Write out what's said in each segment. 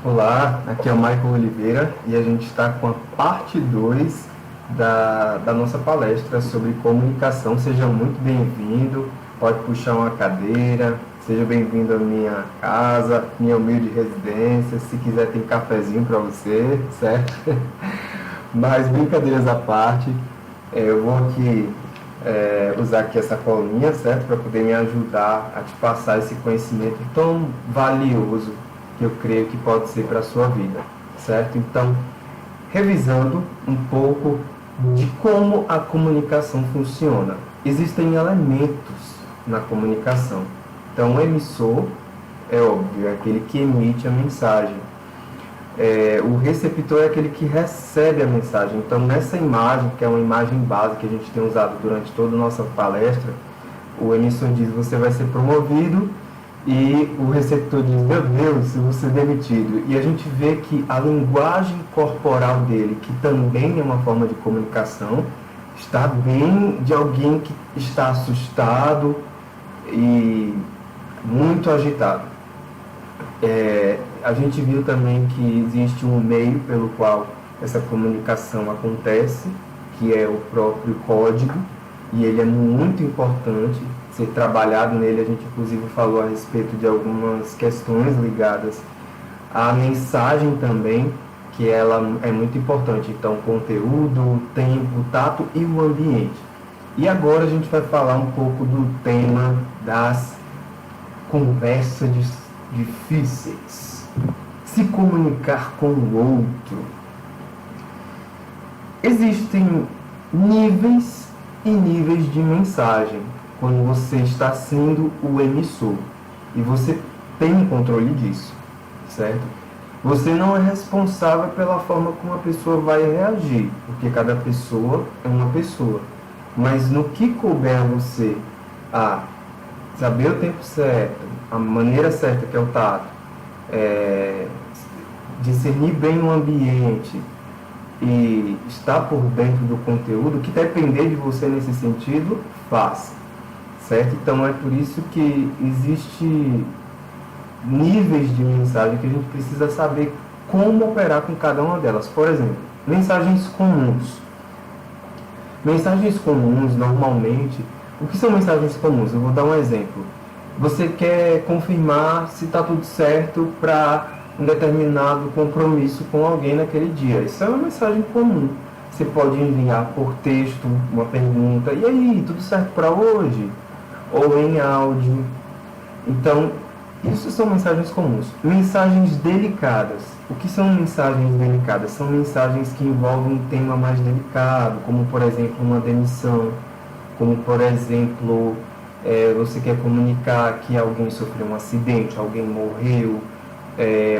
Olá, aqui é o Michael Oliveira e a gente está com a parte 2 da nossa palestra sobre comunicação. Seja muito bem-vindo, pode puxar uma cadeira, seja bem-vindo à minha casa, minha humilde residência. Se quiser, tem cafezinho para você, certo? Mas brincadeiras à parte, eu vou aqui usar aqui essa colinha, certo? Para poder me ajudar a te passar esse conhecimento tão valioso que eu creio que pode ser para a sua vida, certo? Então, revisando um pouco de como a comunicação funciona. Existem elementos na comunicação. Então, o emissor, é óbvio, é aquele que emite a mensagem. O receptor é aquele que recebe a mensagem. Então, nessa imagem, que é uma imagem base que a gente tem usado durante toda a nossa palestra, o emissor diz: você vai ser promovido, e o receptor diz: meu Deus, eu vou ser demitido. E a gente vê que a linguagem corporal dele, que também é uma forma de comunicação, está bem de alguém que está assustado e muito agitado. A gente viu também que existe um meio pelo qual essa comunicação acontece, que é o próprio código, e ele é muito importante ser trabalhado nele. A gente inclusive falou a respeito de algumas questões ligadas à mensagem também, que ela é muito importante. Então, conteúdo, o tempo, o tato e o ambiente. E agora a gente vai falar um pouco do tema das conversas difíceis. Se comunicar com o outro. Existem níveis e níveis de mensagem quando você está sendo o emissor, e você tem um controle disso, certo? Você não é responsável pela forma como a pessoa vai reagir, porque cada pessoa é uma pessoa, mas no que couber a você a saber o tempo certo, a maneira certa, que é o tato, discernir bem o ambiente e estar por dentro do conteúdo, que depender de você nesse sentido, faça, certo? Então é por isso que existe níveis de mensagem que a gente precisa saber como operar com cada uma delas. Por exemplo, mensagens comuns. Mensagens comuns, normalmente, o que são mensagens comuns? Eu vou dar um exemplo. Você quer confirmar se está tudo certo para um determinado compromisso com alguém naquele dia. Isso é uma mensagem comum. Você pode enviar por texto uma pergunta: e aí, tudo certo para hoje? Ou em áudio. Então, isso são mensagens comuns. Mensagens delicadas. O que são mensagens delicadas? São mensagens que envolvem um tema mais delicado, como, por exemplo, uma demissão, como, por exemplo, você quer comunicar que alguém sofreu um acidente, alguém morreu,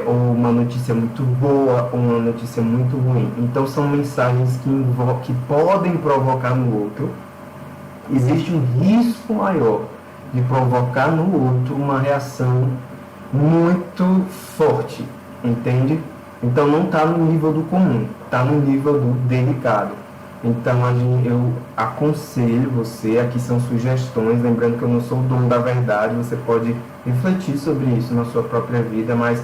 ou uma notícia muito boa, ou uma notícia muito ruim. Então, são mensagens que podem provocar no outro. Existe um risco maior de provocar no outro uma reação muito forte, entende? Então, não está no nível do comum, está no nível do delicado. Então, eu aconselho você, aqui são sugestões, lembrando que eu não sou o dono da verdade, você pode refletir sobre isso na sua própria vida, mas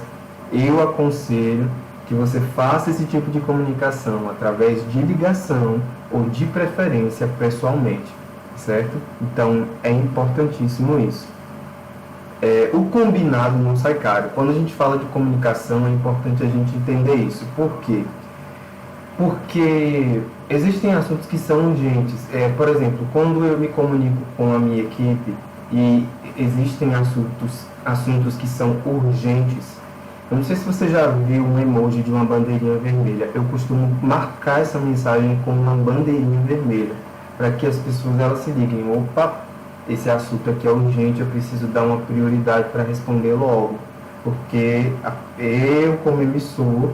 eu aconselho que você faça esse tipo de comunicação através de ligação ou de preferência pessoalmente, certo? Então, é importantíssimo isso. O combinado não sai caro. Quando a gente fala de comunicação, é importante a gente entender isso. Por quê? Porque existem assuntos que são urgentes. Por exemplo, quando eu me comunico com a minha equipe e existem assuntos que são urgentes, eu não sei se você já viu um emoji de uma bandeirinha vermelha. Eu costumo marcar essa mensagem com uma bandeirinha vermelha, para que as pessoas elas se liguem: opa, esse assunto aqui é urgente, eu preciso dar uma prioridade para responder logo, porque eu, como emissor,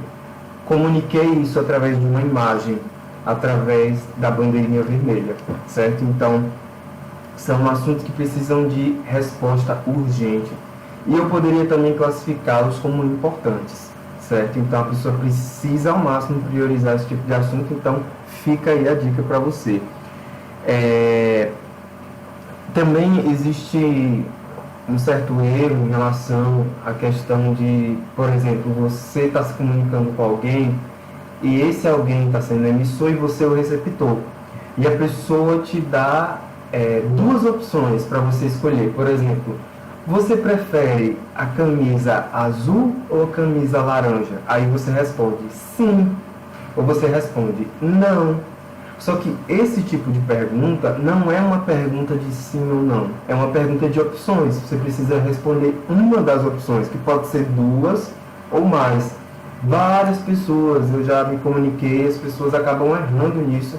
comuniquei isso através de uma imagem, através da bandeirinha vermelha, certo? Então, são assuntos que precisam de resposta urgente. E eu poderia também classificá-los como importantes, certo? Então, a pessoa precisa ao máximo priorizar esse tipo de assunto. Então, fica aí a dica para você. Também existe um certo erro em relação à questão de, por exemplo, você está se comunicando com alguém e esse alguém está sendo emissor e você é o receptor. E a pessoa te dá duas opções para você escolher. Por exemplo, você prefere a camisa azul ou a camisa laranja? Aí você responde sim, ou você responde não. Só que esse tipo de pergunta não é uma pergunta de sim ou não, é uma pergunta de opções. Você precisa responder uma das opções, que pode ser duas ou mais. Várias pessoas, eu já me comuniquei, as pessoas acabam errando nisso.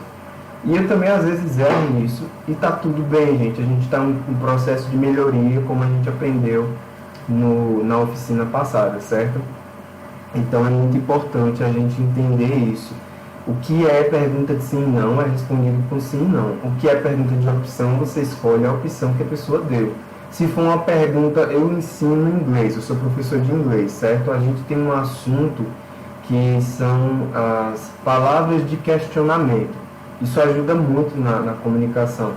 E eu também às vezes erro nisso. E tá tudo bem, gente. A gente está em um processo de melhoria, como a gente aprendeu na oficina passada, certo? Então é muito importante a gente entender isso. O que é pergunta de sim e não é respondido com sim e não. O que é pergunta de opção, você escolhe a opção que a pessoa deu. Se for uma pergunta, eu ensino inglês, eu sou professor de inglês, certo? A gente tem um assunto que são as palavras de questionamento. Isso ajuda muito na comunicação.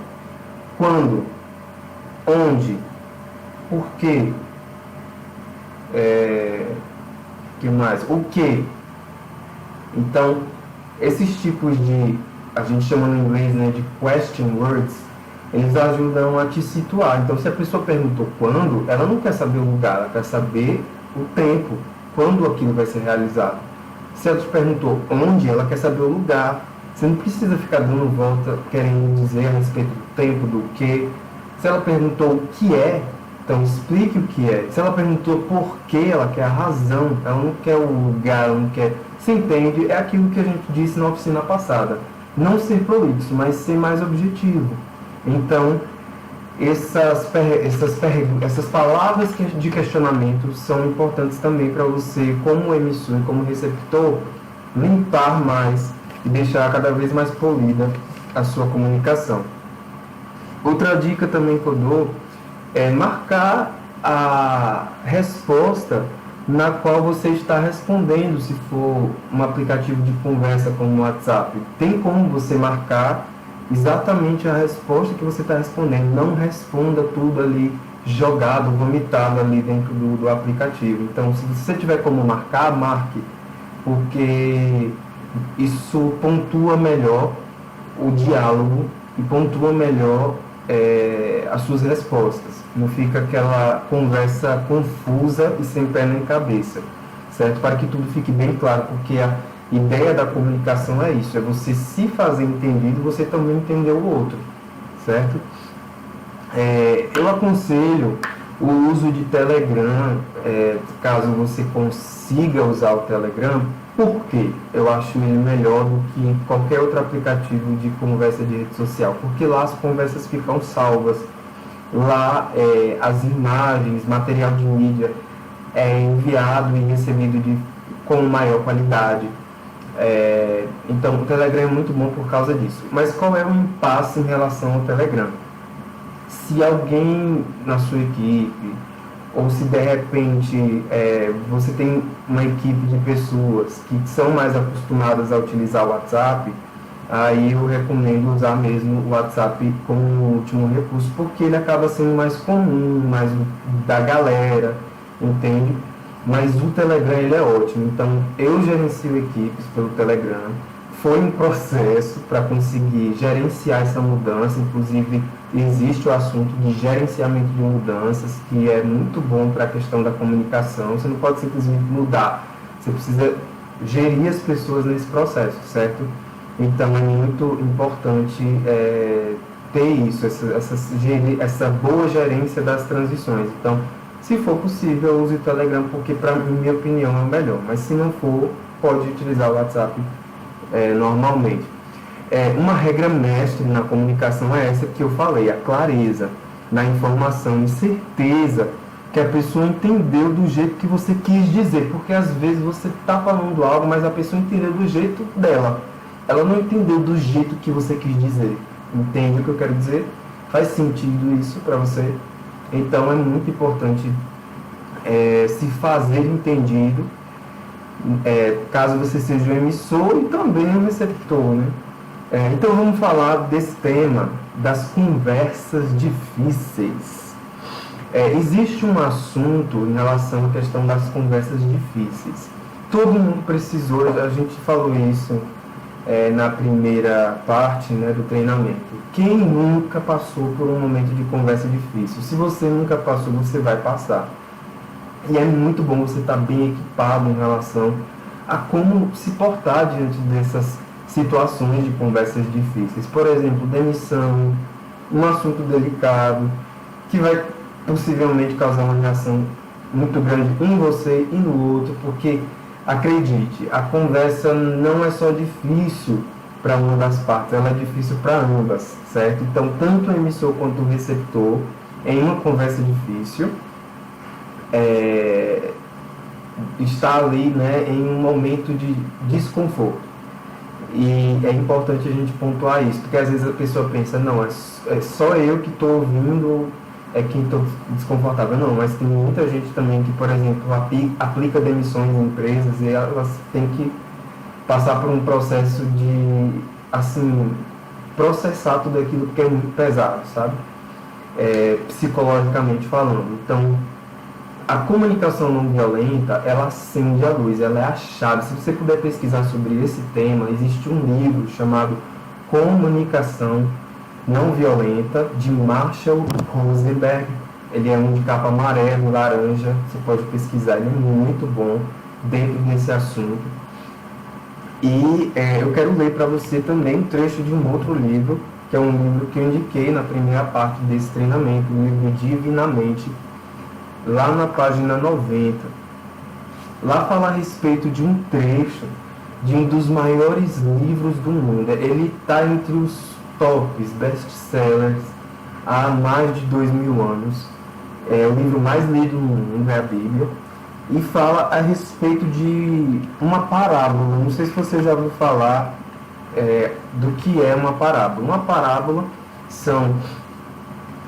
Quando, onde, por quê, que mais? O que? Então, esses tipos de, a gente chama no inglês, né, de question words, eles ajudam a te situar. Então, se a pessoa perguntou quando, ela não quer saber o lugar, ela quer saber o tempo, quando aquilo vai ser realizado. Se ela te perguntou onde, ela quer saber o lugar. Você não precisa ficar dando volta querendo dizer a respeito do tempo, do que. Se ela perguntou o que é, então explique o que é. Se ela perguntou por que, ela quer a razão, ela não quer o lugar, ela não quer. Você entende? É aquilo que a gente disse na oficina passada. Não ser prolixo, mas ser mais objetivo. Então, essas palavras de questionamento são importantes também para você, como emissor e como receptor, limpar mais e deixar cada vez mais polida a sua comunicação. Outra dica também que eu dou é marcar a resposta na qual você está respondendo, se for um aplicativo de conversa como o WhatsApp. Tem como você marcar exatamente a resposta que você está respondendo. Não responda tudo ali jogado, vomitado ali dentro do aplicativo. Então, se você tiver como marcar, marque, porque isso pontua melhor o diálogo e pontua melhor as suas respostas. Não fica aquela conversa confusa e sem pé nem cabeça, certo? Para que tudo fique bem claro, porque a ideia da comunicação é isso, é você se fazer entendido, você também entender o outro, certo? Eu aconselho o uso de Telegram, caso você consiga usar o Telegram. Por quê? Eu acho ele melhor do que qualquer outro aplicativo de conversa de rede social, porque lá as conversas ficam salvas, lá as imagens, material de mídia é enviado e recebido com maior qualidade. Então o Telegram é muito bom por causa disso. Mas qual é o impasse em relação ao Telegram? Se alguém na sua equipe, ou se de repente você tem uma equipe de pessoas que são mais acostumadas a utilizar o WhatsApp, aí eu recomendo usar mesmo o WhatsApp como último recurso, porque ele acaba sendo mais comum, mais da galera, entende? Mas o Telegram ele é ótimo, então eu gerencio equipes pelo Telegram. Foi um processo para conseguir gerenciar essa mudança, inclusive existe o assunto de gerenciamento de mudanças, que é muito bom para a questão da comunicação. Você não pode simplesmente mudar, você precisa gerir as pessoas nesse processo, certo? Então é muito importante ter isso, essa boa gerência das transições. Então, se for possível, use o Telegram, porque, para minha opinião, é o melhor. Mas se não for, pode utilizar o WhatsApp normalmente. Uma regra mestre na comunicação é essa que eu falei, a clareza na informação e certeza que a pessoa entendeu do jeito que você quis dizer, porque às vezes você está falando algo, mas a pessoa entendeu do jeito dela, ela não entendeu do jeito que você quis dizer. Entende o que eu quero dizer? Faz sentido isso para você? Então é muito importante se fazer entendido, caso você seja o emissor e também o receptor, né? Então vamos falar desse tema das conversas difíceis. Existe um assunto em relação à questão das conversas difíceis. Todo mundo precisou, a gente falou isso na primeira parte, né, do treinamento. Quem nunca passou por um momento de conversa difícil? Se você nunca passou, você vai passar. E é muito bom você estar bem equipado em relação a como se portar diante dessas situações de conversas difíceis. Por exemplo, demissão, um assunto delicado, que vai possivelmente causar uma reação muito grande em você e no outro, porque, acredite, a conversa não é só difícil para uma das partes, ela é difícil para ambas, certo? Então, tanto o emissor quanto o receptor, em uma conversa difícil, está ali, né, em um momento de desconforto. E é importante a gente pontuar isso, porque às vezes a pessoa pensa, não, é só eu que estou ouvindo, é quem estou desconfortável. Não, mas tem muita gente também que, por exemplo, aplica demissões em empresas e elas têm que passar por um processo de, assim, processar tudo aquilo que é muito pesado, sabe? Psicologicamente falando. Então, a comunicação não violenta, ela acende a luz, ela é a chave. Se você puder pesquisar sobre esse tema, existe um livro chamado Comunicação Não Violenta, de Marshall Rosenberg. Ele é um de capa amarelo, laranja, você pode pesquisar, ele é muito bom dentro desse assunto. E eu quero ler para você também um trecho de um outro livro, que é um livro que eu indiquei na primeira parte desse treinamento, o livro Divinamente, lá na página 90. Lá fala a respeito de um trecho de um dos maiores livros do mundo. Ele está entre os tops best-sellers há mais de 2000 anos. É o livro mais lido no mundo, é a Bíblia. E fala a respeito de uma parábola. Não sei se você já ouviu falar do que é uma parábola. Uma parábola são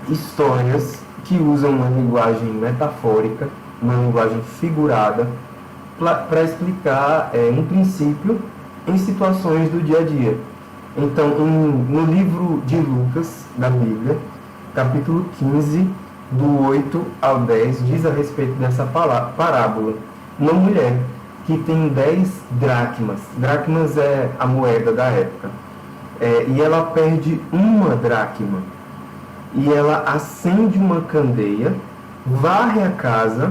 histórias que usam uma linguagem metafórica, uma linguagem figurada, para explicar um princípio em situações do dia a dia. Então, no livro de Lucas, da Bíblia, capítulo 15, do 8 ao 10, diz a respeito dessa parábola. Uma mulher que tem 10 dracmas. Dracmas é a moeda da época. E ela perde uma dracma. E ela acende uma candeia, varre a casa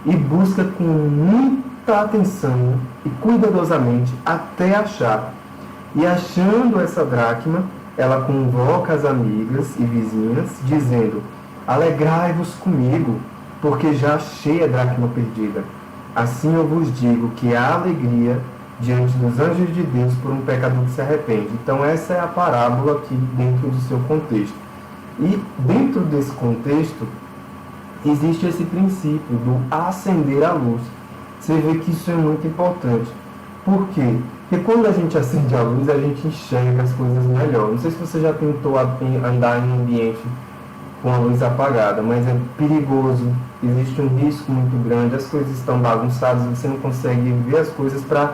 e busca com muita atenção e cuidadosamente até achar. E achando essa dracma, ela convoca as amigas e vizinhas, dizendo: alegrai-vos comigo, porque já achei a dracma perdida. Assim eu vos digo que há alegria diante dos anjos de Deus por um pecador que se arrepende. Então essa é a parábola aqui dentro do seu contexto. E dentro desse contexto, existe esse princípio do acender a luz. Você vê que isso é muito importante. Por quê? Porque quando a gente acende a luz, a gente enxerga as coisas melhor. Não sei se você já tentou andar em um ambiente com a luz apagada, mas é perigoso, existe um risco muito grande, as coisas estão bagunçadas, você não consegue ver as coisas para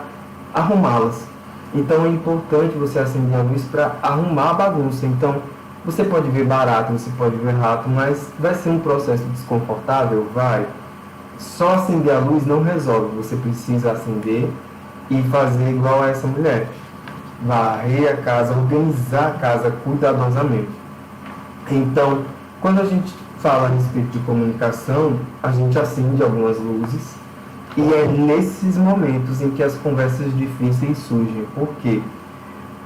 arrumá-las. Então é importante você acender a luz para arrumar a bagunça. Então, você pode ver barato, você pode ver rato, mas vai ser um processo desconfortável? Vai. Só acender a luz não resolve. Você precisa acender e fazer igual a essa mulher. Varrer a casa, organizar a casa cuidadosamente. Então, quando a gente fala a respeito de comunicação, a gente acende algumas luzes. E é nesses momentos em que as conversas difíceis surgem. Por quê?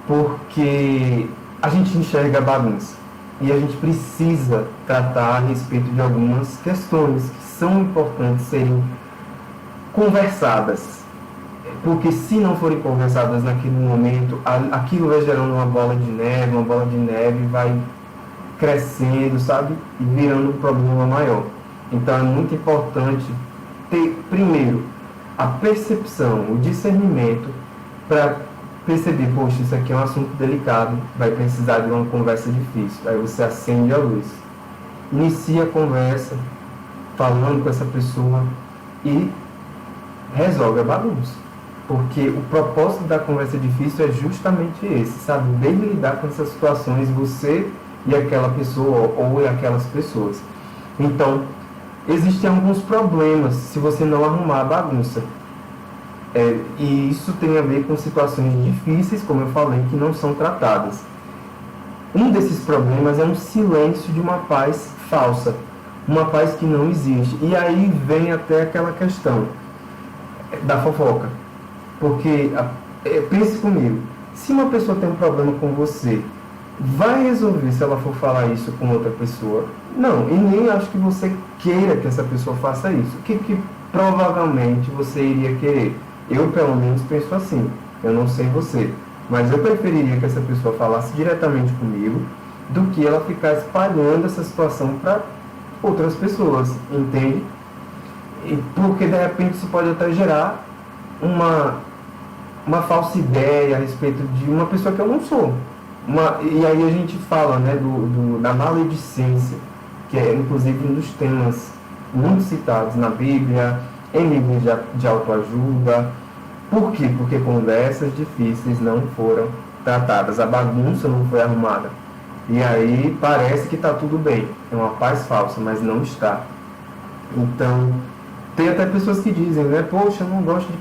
Porque a gente enxerga a bagunça e a gente precisa tratar a respeito de algumas questões que são importantes serem conversadas, porque se não forem conversadas naquele momento, aquilo vai gerando uma bola de neve vai crescendo, sabe, e virando um problema maior. Então é muito importante ter, primeiro, a percepção, o discernimento para perceber, poxa, isso aqui é um assunto delicado, vai precisar de uma conversa difícil. Aí você acende a luz, inicia a conversa, falando com essa pessoa e resolve a bagunça. Porque o propósito da conversa difícil é justamente esse, saber lidar com essas situações, você e aquela pessoa ou aquelas pessoas. Então, existem alguns problemas se você não arrumar a bagunça. E isso tem a ver com situações difíceis, como eu falei, que não são tratadas. Um desses problemas é um silêncio de uma paz falsa, uma paz que não existe. E aí vem até aquela questão da fofoca. Porque, pense comigo, se uma pessoa tem um problema com você, vai resolver se ela for falar isso com outra pessoa? Não, e nem acho que você queira que essa pessoa faça isso. O que provavelmente você iria querer? Eu, pelo menos, penso assim. Eu não sei você, mas eu preferiria que essa pessoa falasse diretamente comigo do que ela ficar espalhando essa situação para outras pessoas, entende? Porque, de repente, isso pode até gerar uma falsa ideia a respeito de uma pessoa que eu não sou. E aí a gente fala, né, da maledicência, que é inclusive um dos temas muito citados na Bíblia, em livros de autoajuda. Por quê? Porque conversas difíceis não foram tratadas, a bagunça não foi arrumada. E aí parece que está tudo bem, é uma paz falsa, mas não está. Então, tem até pessoas que dizem, né, poxa, eu não gosto de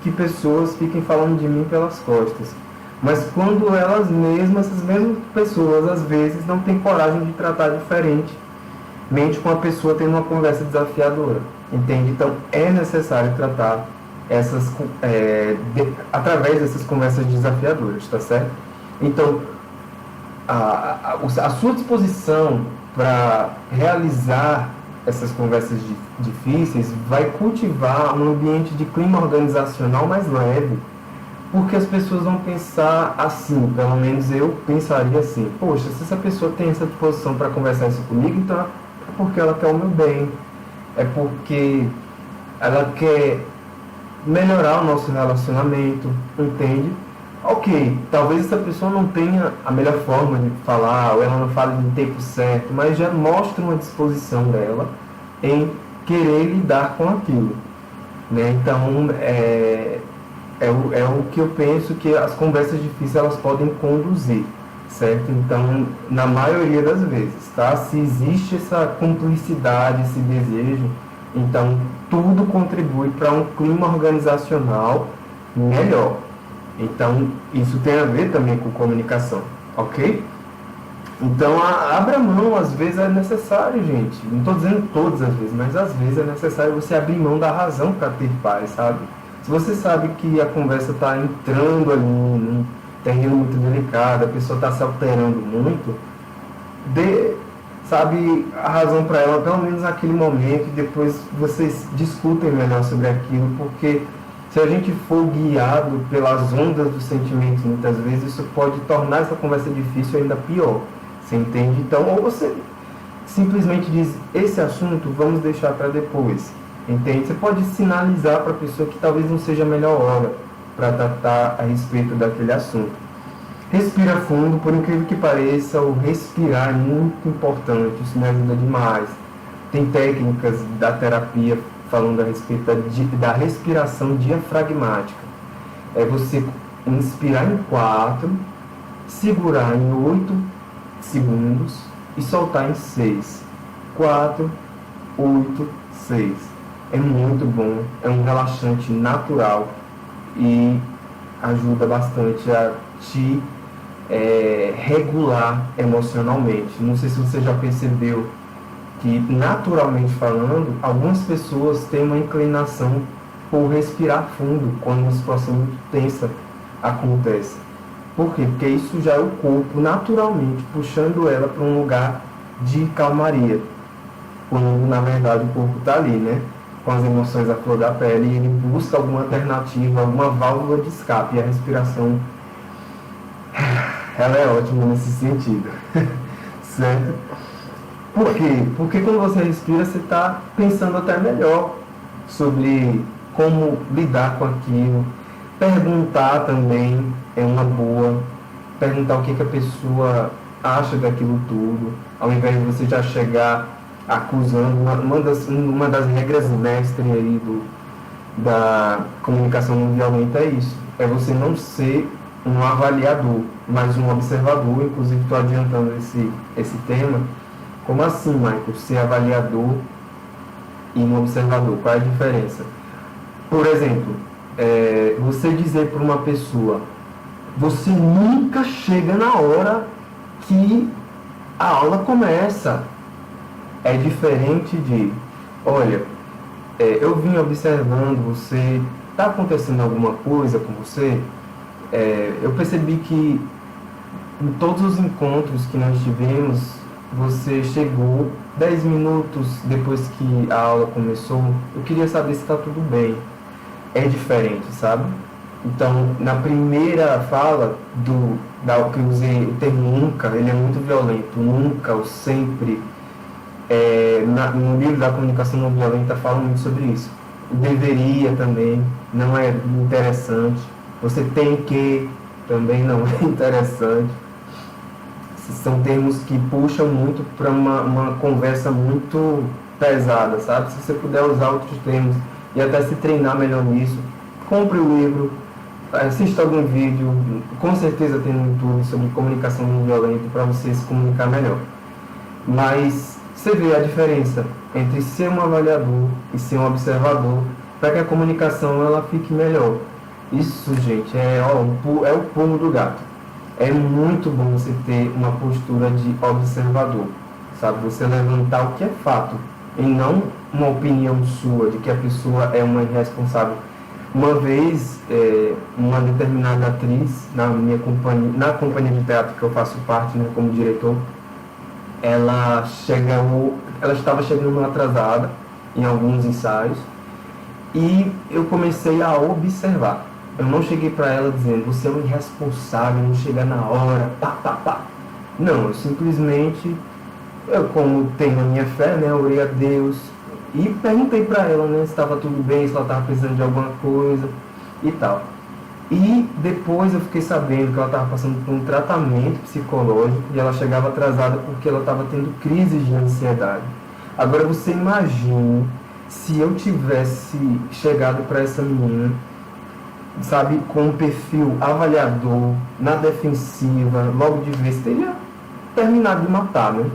que pessoas fiquem falando de mim pelas costas. Mas quando elas mesmas, essas mesmas pessoas, às vezes, não têm coragem de tratar diferentemente com a pessoa tendo uma conversa desafiadora. Entende? Então, é necessário tratar através dessas conversas desafiadoras, tá certo? Então, a sua disposição para realizar essas conversas difíceis vai cultivar um ambiente de clima organizacional mais leve, porque as pessoas vão pensar assim, pelo menos eu pensaria assim, poxa, se essa pessoa tem essa disposição para conversar isso comigo, então é porque ela quer o meu bem, é porque ela quer melhorar o nosso relacionamento, entende? Ok, talvez essa pessoa não tenha a melhor forma de falar, ou ela não fale no tempo certo, mas já mostra uma disposição dela em querer lidar com aquilo, né? Então, é o que eu penso que as conversas difíceis elas podem conduzir, certo? Então, na maioria das vezes, tá? Se existe essa cumplicidade, esse desejo, então tudo contribui para um clima organizacional melhor. Então, isso tem a ver também com comunicação, ok? Então, abra mão, às vezes é necessário, gente. Não estou dizendo todas as vezes, mas às vezes é necessário você abrir mão da razão para ter paz, sabe? Se você sabe que a conversa está entrando ali num terreno muito delicado, a pessoa está se alterando muito, dê, sabe, a razão para ela, pelo menos naquele momento, e depois vocês discutem melhor sobre aquilo, porque se a gente for guiado pelas ondas dos sentimentos, muitas vezes, isso pode tornar essa conversa difícil ainda pior. Você entende? Então, ou você simplesmente diz, esse assunto vamos deixar para depois. Entende? Você pode sinalizar para a pessoa que talvez não seja a melhor hora para tratar a respeito daquele assunto. Respira fundo, por incrível que pareça, o respirar é muito importante, isso me ajuda demais. Tem técnicas da terapia falando a respeito da respiração diafragmática. É você inspirar em 4, segurar em 8 segundos e soltar em 6. 4, 8, 6. É muito bom, é um relaxante natural e ajuda bastante a te regular emocionalmente. Não sei se você já percebeu que, naturalmente falando, algumas pessoas têm uma inclinação por respirar fundo quando uma situação muito tensa acontece. Por quê? Porque isso já é o corpo naturalmente puxando ela para um lugar de calmaria, quando na verdade o corpo está ali, né? Com as emoções à flor da pele, e ele busca alguma alternativa, alguma válvula de escape, e a respiração ela é ótima nesse sentido. Certo? Por quê? Porque quando você respira, você está pensando até melhor sobre como lidar com aquilo. Perguntar também é uma boa. Perguntar o que a pessoa acha daquilo tudo, ao invés de você já chegar acusando. Uma das regras mestres aí da comunicação não violenta é isso. É você não ser um avaliador, mas um observador. Inclusive, estou adiantando esse tema. Como assim, Michael? Ser avaliador e no observador. Qual é a diferença? Por exemplo, você dizer para uma pessoa, você nunca chega na hora que a aula começa. É diferente de, olha, eu vim observando você, está acontecendo alguma coisa com você? Eu percebi que em todos os encontros que nós tivemos, você chegou 10 minutos depois que a aula começou. Eu queria saber se está tudo bem. É diferente, sabe? Então, na primeira fala que eu usei o termo nunca, ele é muito violento. Nunca, ou sempre. No livro da comunicação não violenta fala muito sobre isso. Deveria também, não é interessante. Você tem que, também não é interessante. São termos que puxam muito para uma conversa muito pesada, sabe? Se você puder usar outros termos e até se treinar melhor nisso, compre o livro, assista algum vídeo, com certeza tem no YouTube sobre comunicação não violenta para você se comunicar melhor. Mas você vê a diferença entre ser um avaliador e ser um observador para que a comunicação ela fique melhor. Isso, gente, é o pulo do gato. É muito bom você ter uma postura de observador, sabe? Você levantar o que é fato e não uma opinião sua de que a pessoa é uma irresponsável. Uma vez, uma determinada atriz na minha companhia, na companhia de teatro que eu faço parte, né, como diretor, ela estava chegando atrasada em alguns ensaios e eu comecei a observar. Eu não cheguei para ela dizendo, você é um irresponsável, não chega na hora, pá. Não, eu simplesmente, como tenho a minha fé, né, eu orei a Deus e perguntei para ela, né, se estava tudo bem, se ela estava precisando de alguma coisa e tal. E depois eu fiquei sabendo que ela estava passando por um tratamento psicológico e ela chegava atrasada porque ela estava tendo crises de ansiedade. Agora você imagine se eu tivesse chegado para essa menina, sabe, com um perfil avaliador, na defensiva, logo de vez, teria terminado de matar, né?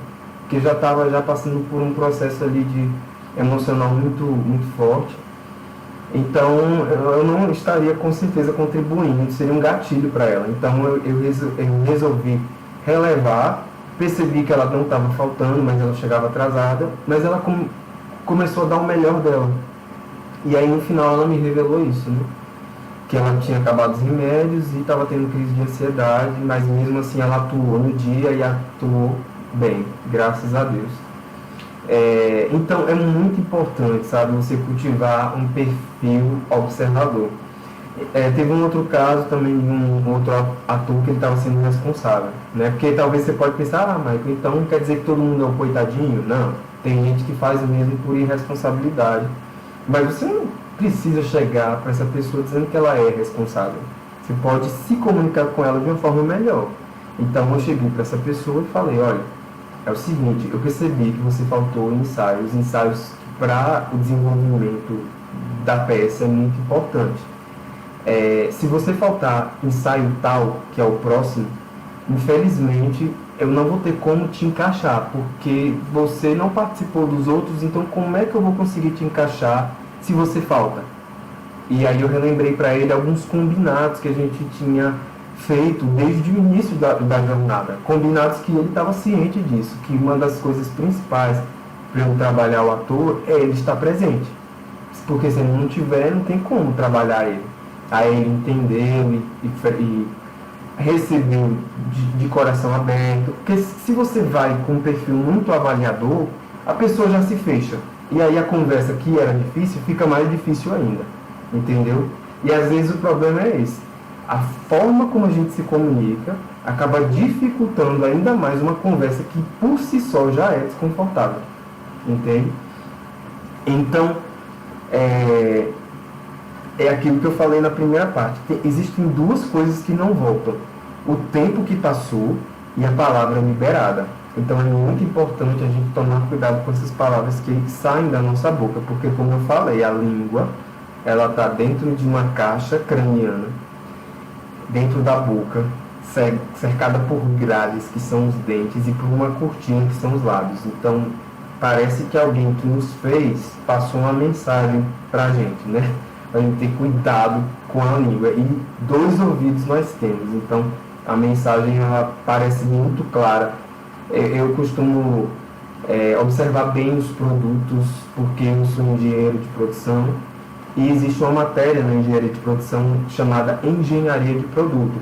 Porque já estava passando por um processo ali de emocional muito, muito forte. Então, eu não estaria com certeza contribuindo, seria um gatilho para ela. Então, eu resolvi relevar, percebi que ela não estava faltando, mas ela chegava atrasada, mas ela começou a dar o melhor dela. E aí, no final, ela me revelou isso, né? Que ela tinha acabado os remédios e estava tendo crise de ansiedade, mas mesmo assim ela atuou no dia e atuou bem, graças a Deus. Então é muito importante, sabe, você cultivar um perfil observador. Teve um outro caso também de um outro ator que ele estava sendo responsável, né? Porque talvez você pode pensar, Michael, então quer dizer que todo mundo é um coitadinho? Não, tem gente que faz o mesmo por irresponsabilidade, mas você não precisa chegar para essa pessoa dizendo que ela é responsável. Você pode se comunicar com ela de uma forma melhor. Então eu cheguei para essa pessoa e falei, olha, é o seguinte, eu percebi que você faltou ensaios para o desenvolvimento da peça é muito importante. Se você faltar ensaio tal, que é o próximo, infelizmente eu não vou ter como te encaixar, porque você não participou dos outros, então como é que eu vou conseguir te encaixar se você falta? E aí eu relembrei para ele alguns combinados que a gente tinha feito desde o início da jornada. Combinados que ele estava ciente disso, que uma das coisas principais para eu trabalhar o ator é ele estar presente. Porque se ele não tiver, não tem como trabalhar ele. Aí ele entendeu e recebeu de coração aberto. Porque se você vai com um perfil muito avaliador, a pessoa já se fecha. E aí a conversa que era difícil fica mais difícil ainda, entendeu? E às vezes o problema é esse. A forma como a gente se comunica acaba dificultando ainda mais uma conversa que por si só já é desconfortável, entende? Então, é aquilo que eu falei na primeira parte. Existem duas coisas que não voltam. O tempo que passou e a palavra liberada. Então é muito importante a gente tomar cuidado com essas palavras que saem da nossa boca, porque como eu falei, a língua ela está dentro de uma caixa craniana, dentro da boca, cercada por grades que são os dentes e por uma cortina que são os lábios. Então parece que alguém que nos fez passou uma mensagem para a gente, né? A gente ter cuidado com a língua. E 2 ouvidos nós temos, então a mensagem ela parece muito clara. Eu costumo observar bem os produtos, porque eu sou engenheiro de produção, e existe uma matéria na engenharia de produção chamada engenharia de produto.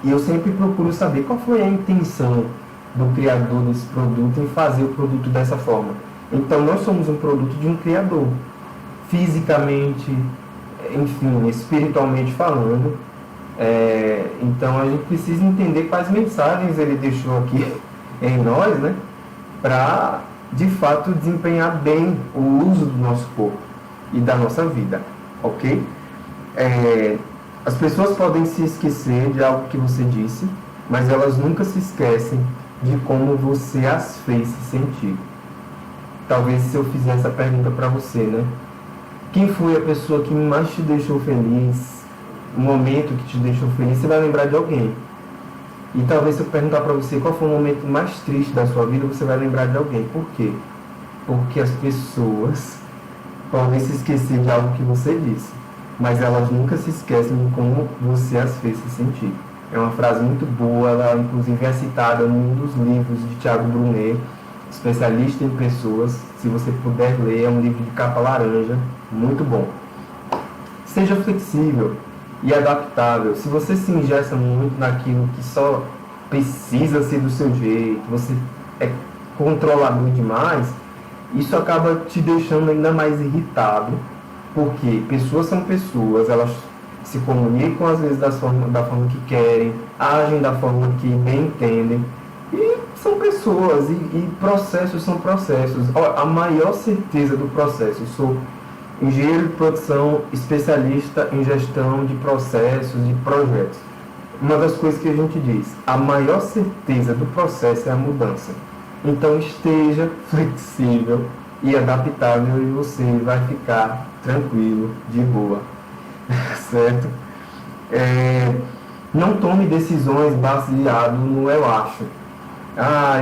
E eu sempre procuro saber qual foi a intenção do criador desse produto em fazer o produto dessa forma. Então, nós somos um produto de um criador, fisicamente, enfim, espiritualmente falando. Então, a gente precisa entender quais mensagens ele deixou aqui em nós, né, para, de fato, desempenhar bem o uso do nosso corpo e da nossa vida, ok? As pessoas podem se esquecer de algo que você disse, mas elas nunca se esquecem de como você as fez se sentir. Talvez se eu fizer essa pergunta para você, né? Quem foi a pessoa que mais te deixou feliz? O momento que te deixou feliz, você vai lembrar de alguém. E talvez se eu perguntar para você qual foi o momento mais triste da sua vida, você vai lembrar de alguém. Por quê? Porque as pessoas podem se esquecer de algo que você disse, mas elas nunca se esquecem de como você as fez se sentir. É uma frase muito boa, ela inclusive é citada num dos livros de Thiago Brunet, especialista em pessoas. Se você puder ler, é um livro de capa laranja, muito bom. Seja flexível e adaptável. Se você se engessa muito naquilo que só precisa ser do seu jeito, você é controlador demais, isso acaba te deixando ainda mais irritado, porque pessoas são pessoas, elas se comunicam às vezes da forma que querem, agem da forma que bem entendem, e são pessoas, e processos são processos. A maior certeza do processo, eu sou engenheiro de produção, especialista em gestão de processos e projetos. Uma das coisas que a gente diz, a maior certeza do processo é a mudança. Então esteja flexível e adaptável e você vai ficar tranquilo, de boa, certo? Não tome decisões baseado no eu acho.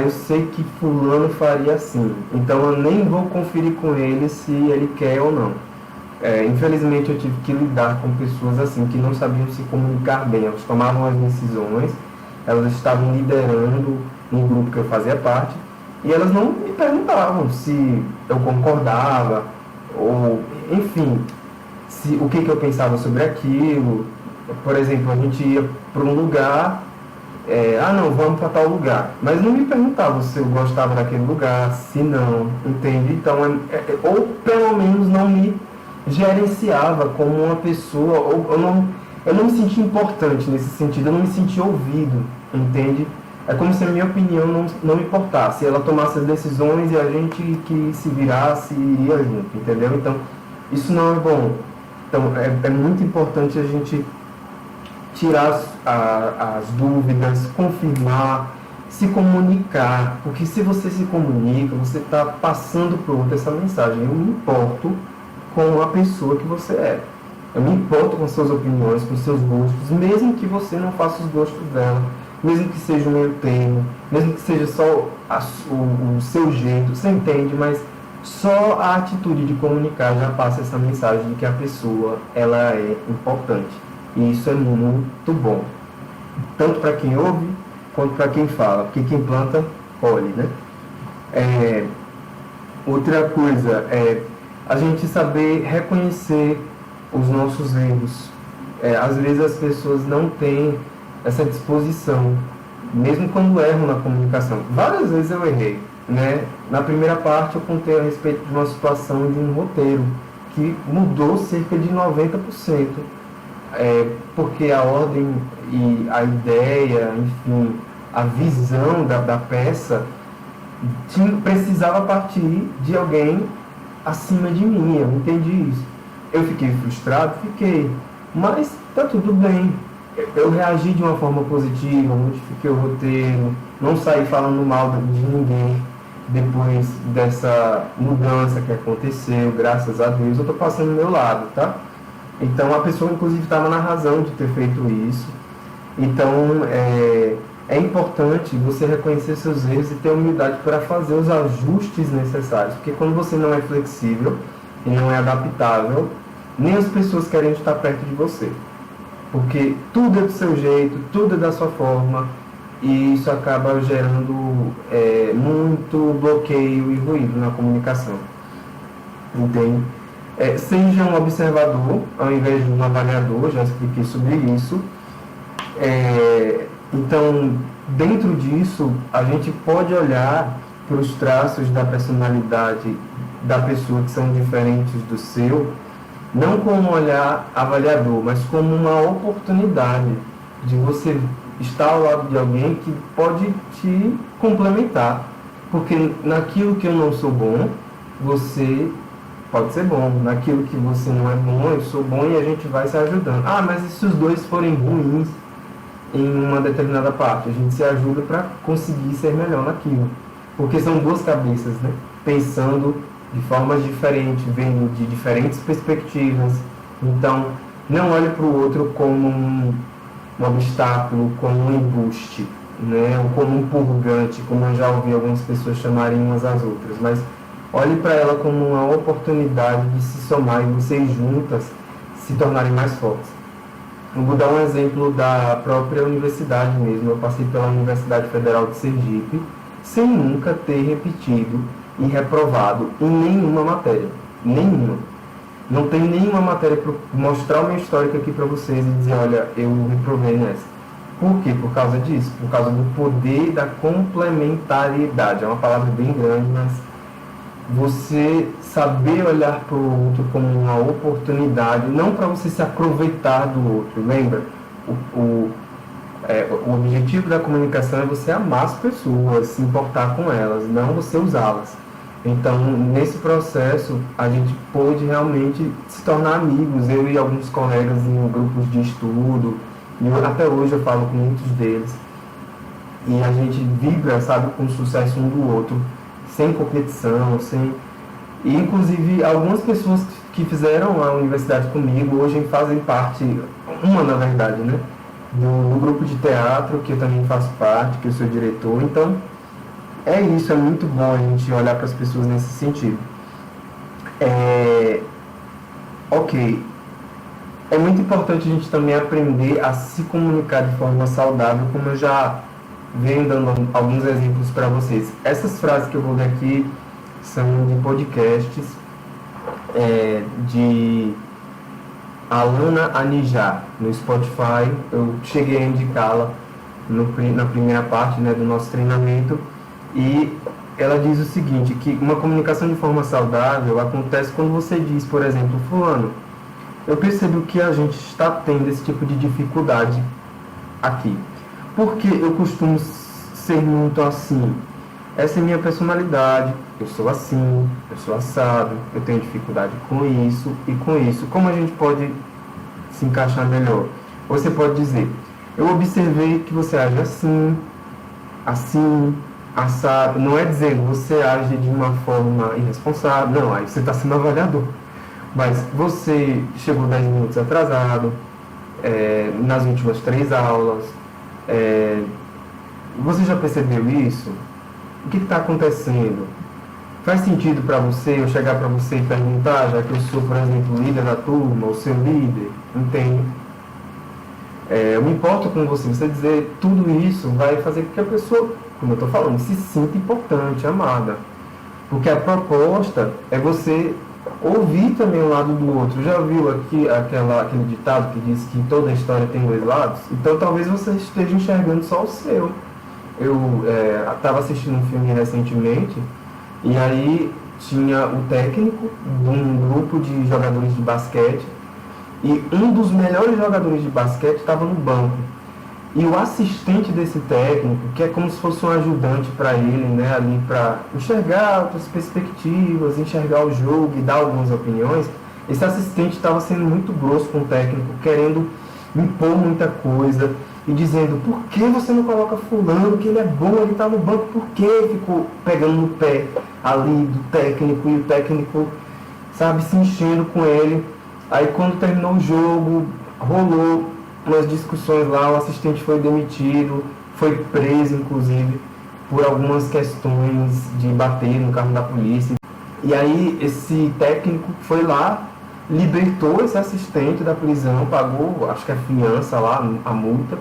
Eu sei que fulano faria assim, então eu nem vou conferir com ele se ele quer ou não. Infelizmente eu tive que lidar com pessoas assim, que não sabiam se comunicar bem. Elas tomavam as decisões, elas estavam liderando um grupo que eu fazia parte, e elas não me perguntavam se eu concordava, ou, enfim, o que eu pensava sobre aquilo. Por exemplo, a gente ia para um lugar, não, vamos para tal lugar, mas não me perguntavam se eu gostava daquele lugar, se não, entende? Então, ou pelo menos não me gerenciava como uma pessoa, ou eu não me sentia importante nesse sentido, eu não me sentia ouvido, entende? É como se a minha opinião não me importasse, ela tomasse as decisões e a gente que se virasse e iria junto, entendeu? Então, isso não é bom. Então, é muito importante a gente tirar as dúvidas, confirmar, se comunicar, porque se você se comunica, você está passando para o outro essa mensagem. Eu me importo com a pessoa que você é. Eu me importo com suas opiniões, com seus gostos, mesmo que você não faça os gostos dela, mesmo que seja o meio termo, mesmo que seja só o seu jeito, você entende, mas só a atitude de comunicar já passa essa mensagem de que a pessoa ela é importante. E isso é muito bom, tanto para quem ouve, quanto para quem fala, porque quem planta, colhe, né? Outra coisa é a gente saber reconhecer os nossos erros. Às vezes as pessoas não têm essa disposição, mesmo quando erram na comunicação. Várias vezes eu errei, né? Na primeira parte eu contei a respeito de uma situação de um roteiro que mudou cerca de 90%, porque a ordem e a ideia, enfim, a visão da peça precisava partir de alguém acima de mim. Eu entendi isso. Eu fiquei frustrado? Fiquei, mas tá tudo bem. Eu reagi de uma forma positiva, modifiquei o roteiro, não saí falando mal de ninguém depois dessa mudança que aconteceu, graças a Deus. Eu tô passando do meu lado, tá? Então a pessoa inclusive estava na razão de ter feito isso. Então é importante você reconhecer seus erros e ter humildade para fazer os ajustes necessários, porque quando você não é flexível e não é adaptável, nem as pessoas querem estar perto de você, porque tudo é do seu jeito, tudo é da sua forma, e isso acaba gerando muito bloqueio e ruído na comunicação. Entende? Seja um observador ao invés de um avaliador, já expliquei sobre isso. Então, dentro disso, a gente pode olhar para os traços da personalidade da pessoa que são diferentes do seu, não como um olhar avaliador, mas como uma oportunidade de você estar ao lado de alguém que pode te complementar. Porque naquilo que eu não sou bom, você pode ser bom. Naquilo que você não é bom, eu sou bom e a gente vai se ajudando. Ah, mas e se os dois forem ruins em uma determinada parte? A gente se ajuda para conseguir ser melhor naquilo. Porque são duas cabeças, né? Pensando de formas diferentes, vendo de diferentes perspectivas. Então, não olhe para o outro como um obstáculo, como um embuste, né? Ou como um purgante, como eu já ouvi algumas pessoas chamarem umas às outras. Mas olhe para ela como uma oportunidade de se somar e vocês juntas se tornarem mais fortes. Eu vou dar um exemplo da própria universidade mesmo. Eu passei pela Universidade Federal de Sergipe sem nunca ter repetido e reprovado em nenhuma matéria. Nenhuma. Não tem nenhuma matéria para mostrar o meu histórico aqui para vocês e dizer, olha, eu reprovei nessa. Por quê? Por causa disso. Por causa do poder da complementariedade. É uma palavra bem grande, mas você saber olhar para o outro como uma oportunidade, não para você se aproveitar do outro. Lembra? O objetivo da comunicação é você amar as pessoas, se importar com elas, não você usá-las. Então, nesse processo, a gente pôde realmente se tornar amigos, eu e alguns colegas em grupos de estudo, e até hoje eu falo com muitos deles. E a gente vibra, sabe, com o sucesso um do outro, sem competição, sem... E, inclusive, algumas pessoas que fizeram a universidade comigo hoje fazem parte, uma na verdade, né, do grupo de teatro, que eu também faço parte, que eu sou diretor. Então, é isso, é muito bom a gente olhar para as pessoas nesse sentido. Ok. É muito importante a gente também aprender a se comunicar de forma saudável, como eu já venho dando alguns exemplos para vocês. Essas frases que eu vou ler aqui são de podcasts de Alana Anijar, no Spotify. Eu cheguei a indicá-la na primeira parte, né, do nosso treinamento. E ela diz o seguinte, que uma comunicação de forma saudável acontece quando você diz, por exemplo, fulano, eu percebo que a gente está tendo esse tipo de dificuldade aqui, porque eu costumo ser muito assim, essa é minha personalidade, eu sou assim, eu sou assado, eu tenho dificuldade com isso, como a gente pode se encaixar melhor? Você pode dizer, eu observei que você age assim, assado, não é dizendo você age de uma forma irresponsável, não, aí você está sendo avaliador. Mas você chegou 10 minutos atrasado, nas últimas 3 aulas, você já percebeu isso? O que está acontecendo? Faz sentido para você eu chegar para você e perguntar, já que eu sou, por exemplo, líder da turma, ou seu líder, entende? Eu me importo com você. Você dizer tudo isso vai fazer com que a pessoa, como eu estou falando, se sinta importante, amada. Porque a proposta é você ouvir também o lado do outro. Já viu aqui aquele ditado que diz que toda história tem 2 lados? Então talvez você esteja enxergando só o seu. Eu estava assistindo um filme recentemente e aí tinha o técnico de um grupo de jogadores de basquete e um dos melhores jogadores de basquete estava no banco. E o assistente desse técnico, que é como se fosse um ajudante para ele, né, ali para enxergar outras perspectivas, enxergar o jogo e dar algumas opiniões, esse assistente estava sendo muito grosso com o técnico, querendo impor muita coisa e dizendo, por que você não coloca fulano, que ele é bom, ele está no banco, por que? Ficou pegando no pé ali do técnico e o técnico, sabe, se enchendo com ele. Aí quando terminou o jogo, rolou umas discussões lá, o assistente foi demitido foi preso, inclusive, por algumas questões de bater no carro da polícia. E aí esse técnico foi lá, libertou esse assistente da prisão, pagou, acho que a fiança lá, a multa,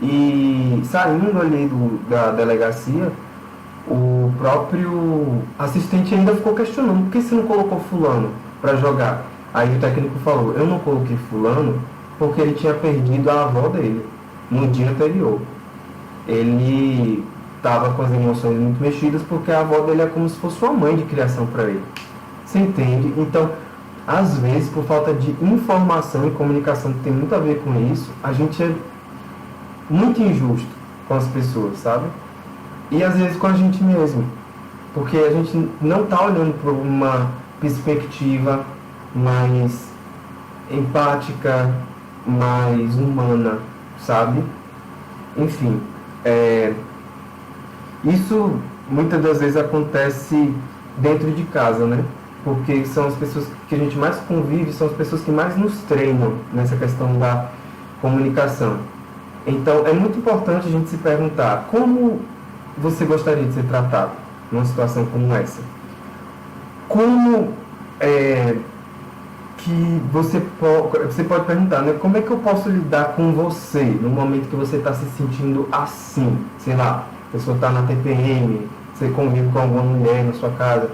e saindo ali da delegacia, o próprio assistente ainda ficou questionando: por que você não colocou fulano para jogar? Aí o técnico falou: eu não coloquei fulano porque ele tinha perdido a avó dele no dia anterior. Ele estava com as emoções muito mexidas porque a avó dele é como se fosse uma mãe de criação para ele. Você entende? Então, às vezes, por falta de informação e comunicação, que tem muito a ver com isso, a gente é muito injusto com as pessoas, sabe? E às vezes com a gente mesmo, porque a gente não está olhando para uma perspectiva mais empática, mais humana, sabe? Enfim, isso muitas das vezes acontece dentro de casa, né? Porque são as pessoas que a gente mais convive, são as pessoas que mais nos treinam nessa questão da comunicação. Então é muito importante a gente se perguntar: como você gostaria de ser tratado numa situação como essa? Como que você pode perguntar, né? Como é que eu posso lidar com você no momento que você está se sentindo assim? Sei lá, a pessoa está na TPM, você convive com alguma mulher na sua casa.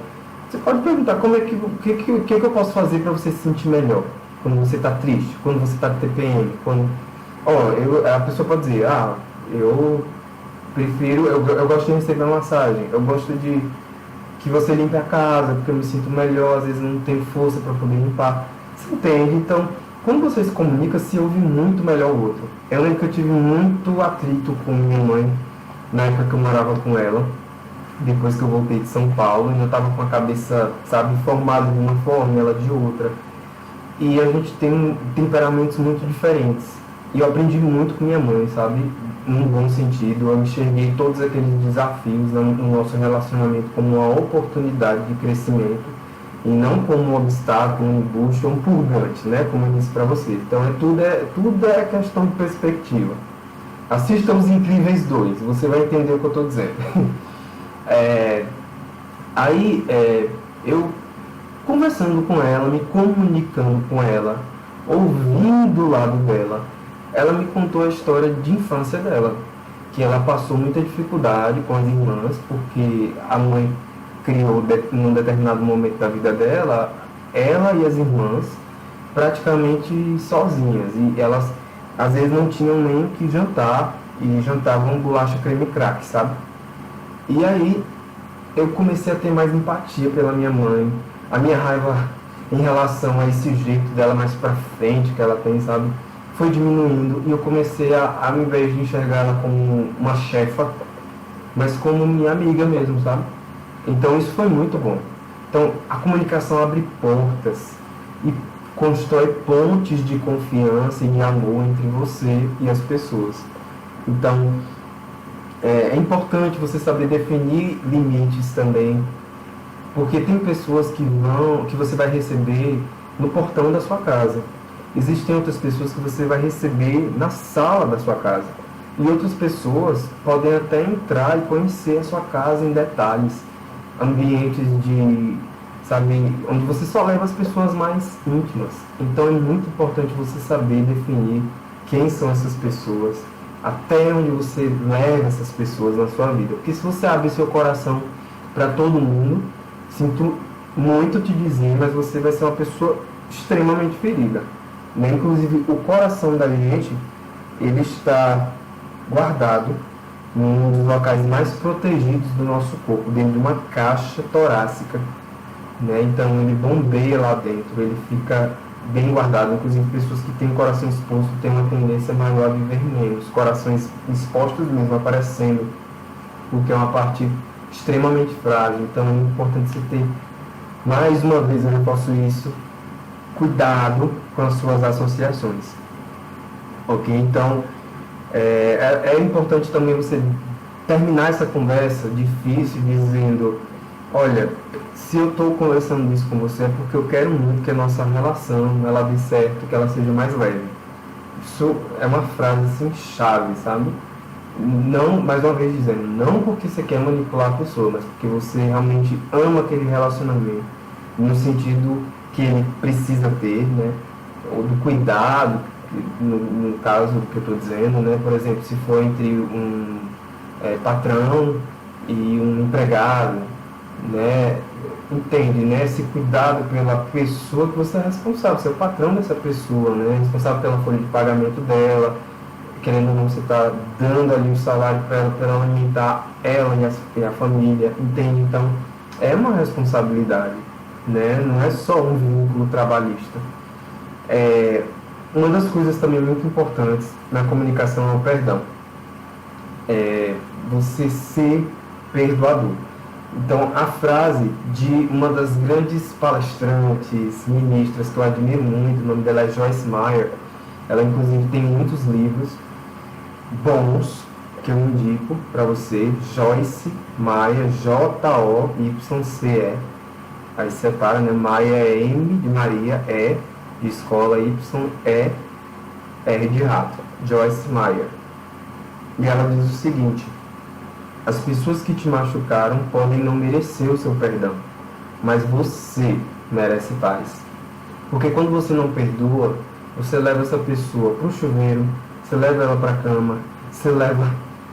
Você pode perguntar: como é que eu posso fazer para você se sentir melhor quando você está triste, quando você está na TPM, quando... a pessoa pode dizer: eu prefiro, eu gosto de receber uma massagem, eu gosto de que você limpe a casa, porque eu me sinto melhor, às vezes não tenho força para poder limpar. Você entende? Então, quando você se comunica, se ouve muito melhor o outro. Eu lembro que eu tive muito atrito com minha mãe, na época que eu morava com ela, depois que eu voltei de São Paulo, e eu estava com a cabeça, sabe, formada de uma forma, ela de outra. E a gente tem temperamentos muito diferentes. E eu aprendi muito com minha mãe, sabe? Num bom sentido. Eu enxerguei todos aqueles desafios no nosso relacionamento como uma oportunidade de crescimento e não como um obstáculo, um embuste ou um purgante, né? Como eu disse para vocês. Então tudo é questão de perspectiva. Assista Os Incríveis 2, você vai entender o que eu estou dizendo. Eu conversando com ela, me comunicando com ela, ouvindo o lado dela, ela me contou a história de infância dela, que ela passou muita dificuldade com as irmãs, porque a mãe criou, num determinado momento da vida dela, ela e as irmãs praticamente sozinhas, e elas às vezes não tinham nem o que jantar, e jantavam bolacha creme crack, sabe? E aí eu comecei a ter mais empatia pela minha mãe, a minha raiva em relação a esse jeito dela mais pra frente que ela tem, sabe? Foi diminuindo, e eu comecei ao invés de enxergar ela como uma chefa, mas como minha amiga mesmo, sabe? Então isso foi muito bom. Então a comunicação abre portas e constrói pontes de confiança e de amor entre você e as pessoas. Então é importante você saber definir limites também, porque tem pessoas que você vai receber no portão da sua casa. Existem outras pessoas que você vai receber na sala da sua casa. E outras pessoas podem até entrar e conhecer a sua casa em detalhes. Ambientes onde você só leva as pessoas mais íntimas. Então é muito importante você saber definir quem são essas pessoas, até onde você leva essas pessoas na sua vida. Porque se você abrir seu coração para todo mundo, sinto muito te dizer, mas você vai ser uma pessoa extremamente ferida. Né? Inclusive, o coração da gente, ele está guardado num dos locais mais protegidos do nosso corpo, dentro de uma caixa torácica. Né? Então, ele bombeia lá dentro, ele fica bem guardado. Inclusive, pessoas que têm o coração exposto têm uma tendência maior a viver menos. Corações expostos mesmo, aparecendo, porque é uma parte extremamente frágil. Então, é importante você ter, mais uma vez eu reforço isso, cuidado com as suas associações. Ok? Então, é importante também você terminar essa conversa difícil dizendo: olha, se eu estou conversando isso com você é porque eu quero muito que a nossa relação ela dê certo, que ela seja mais leve. Isso é uma frase assim chave, sabe? Não, mais uma vez dizendo, não porque você quer manipular a pessoa, mas porque você realmente ama aquele relacionamento, no sentido que ele precisa ter, né? Ou do cuidado, no caso que eu estou dizendo, né? Por exemplo, se for entre um patrão e um empregado, né? Entende, né? Esse cuidado pela pessoa que você é responsável, você é o patrão dessa pessoa, né? Responsável pela folha de pagamento dela, querendo ou não, você está dando ali o salário para ela alimentar ela e a família, entende? Então, é uma responsabilidade, né? Não é só um vínculo trabalhista. Uma das coisas também muito importantes na comunicação é o perdão. Você ser perdoador. Então, a frase de uma das grandes palestrantes, ministras que eu admiro muito, o nome dela é Joyce Meyer, ela inclusive tem muitos livros bons que eu indico para você. Joyce Meyer, Joyce, aí separa, né? Meyer é M de Maria, E de escola, Y, E, R de rato. Joyce Meyer. E ela diz o seguinte: as pessoas que te machucaram podem não merecer o seu perdão, mas você merece paz. Porque quando você não perdoa, você leva essa pessoa para o chuveiro, você leva ela para a cama, você leva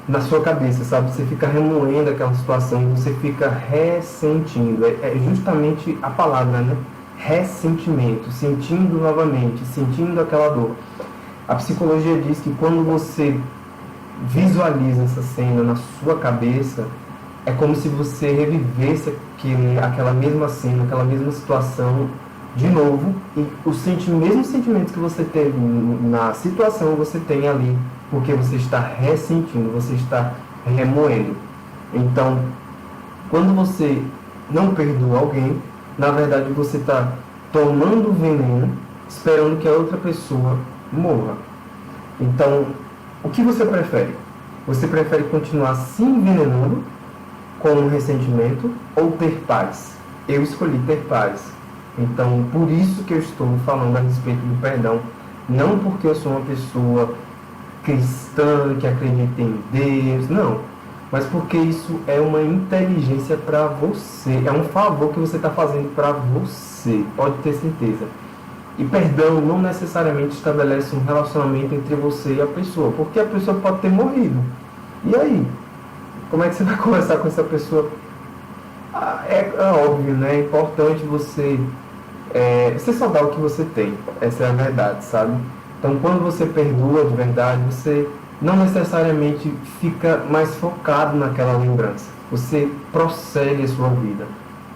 na sua cabeça, sabe? Você fica remoendo aquela situação, você fica ressentindo. É justamente a palavra, né? Ressentimento, sentindo novamente, sentindo aquela dor. A psicologia diz que quando você visualiza essa cena na sua cabeça, é como se você revivesse aquela mesma cena, aquela mesma situação de novo, e os mesmos sentimentos que você teve na situação, você tem ali, porque você está ressentindo, você está remoendo. Então, quando você não perdoa alguém, na verdade você está tomando veneno, esperando que a outra pessoa morra. Então, o que você prefere? Você prefere continuar se envenenando com um ressentimento ou ter paz? Eu escolhi ter paz. Então, por isso que eu estou falando a respeito do perdão. Não porque eu sou uma pessoa cristã, que acredita em Deus, não. Mas porque isso é uma inteligência para você. É um favor que você está fazendo para você. Pode ter certeza. E perdão não necessariamente estabelece um relacionamento entre você e a pessoa, porque a pessoa pode ter morrido. E aí? Como é que você vai conversar com essa pessoa? É óbvio, né? É importante você só dá o que você tem. Essa é a verdade, sabe? Então, quando você perdoa de verdade, você não necessariamente fica mais focado naquela lembrança. Você prossegue a sua vida.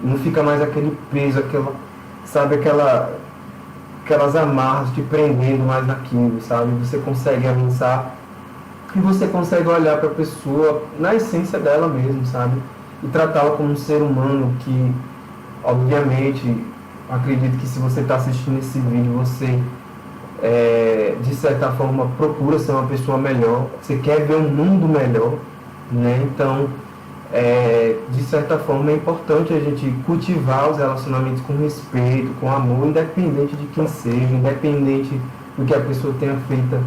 Não fica mais aquele peso, aquelas amarras te prendendo mais naquilo, sabe? Você consegue avançar e você consegue olhar para a pessoa na essência dela mesmo, sabe? E tratá-la como um ser humano que, obviamente, acredito que se você está assistindo esse vídeo, você, de certa forma, procura ser uma pessoa melhor, você quer ver um mundo melhor, né? Então, de certa forma, é importante a gente cultivar os relacionamentos com respeito, com amor, independente de quem seja, independente do que a pessoa tenha feito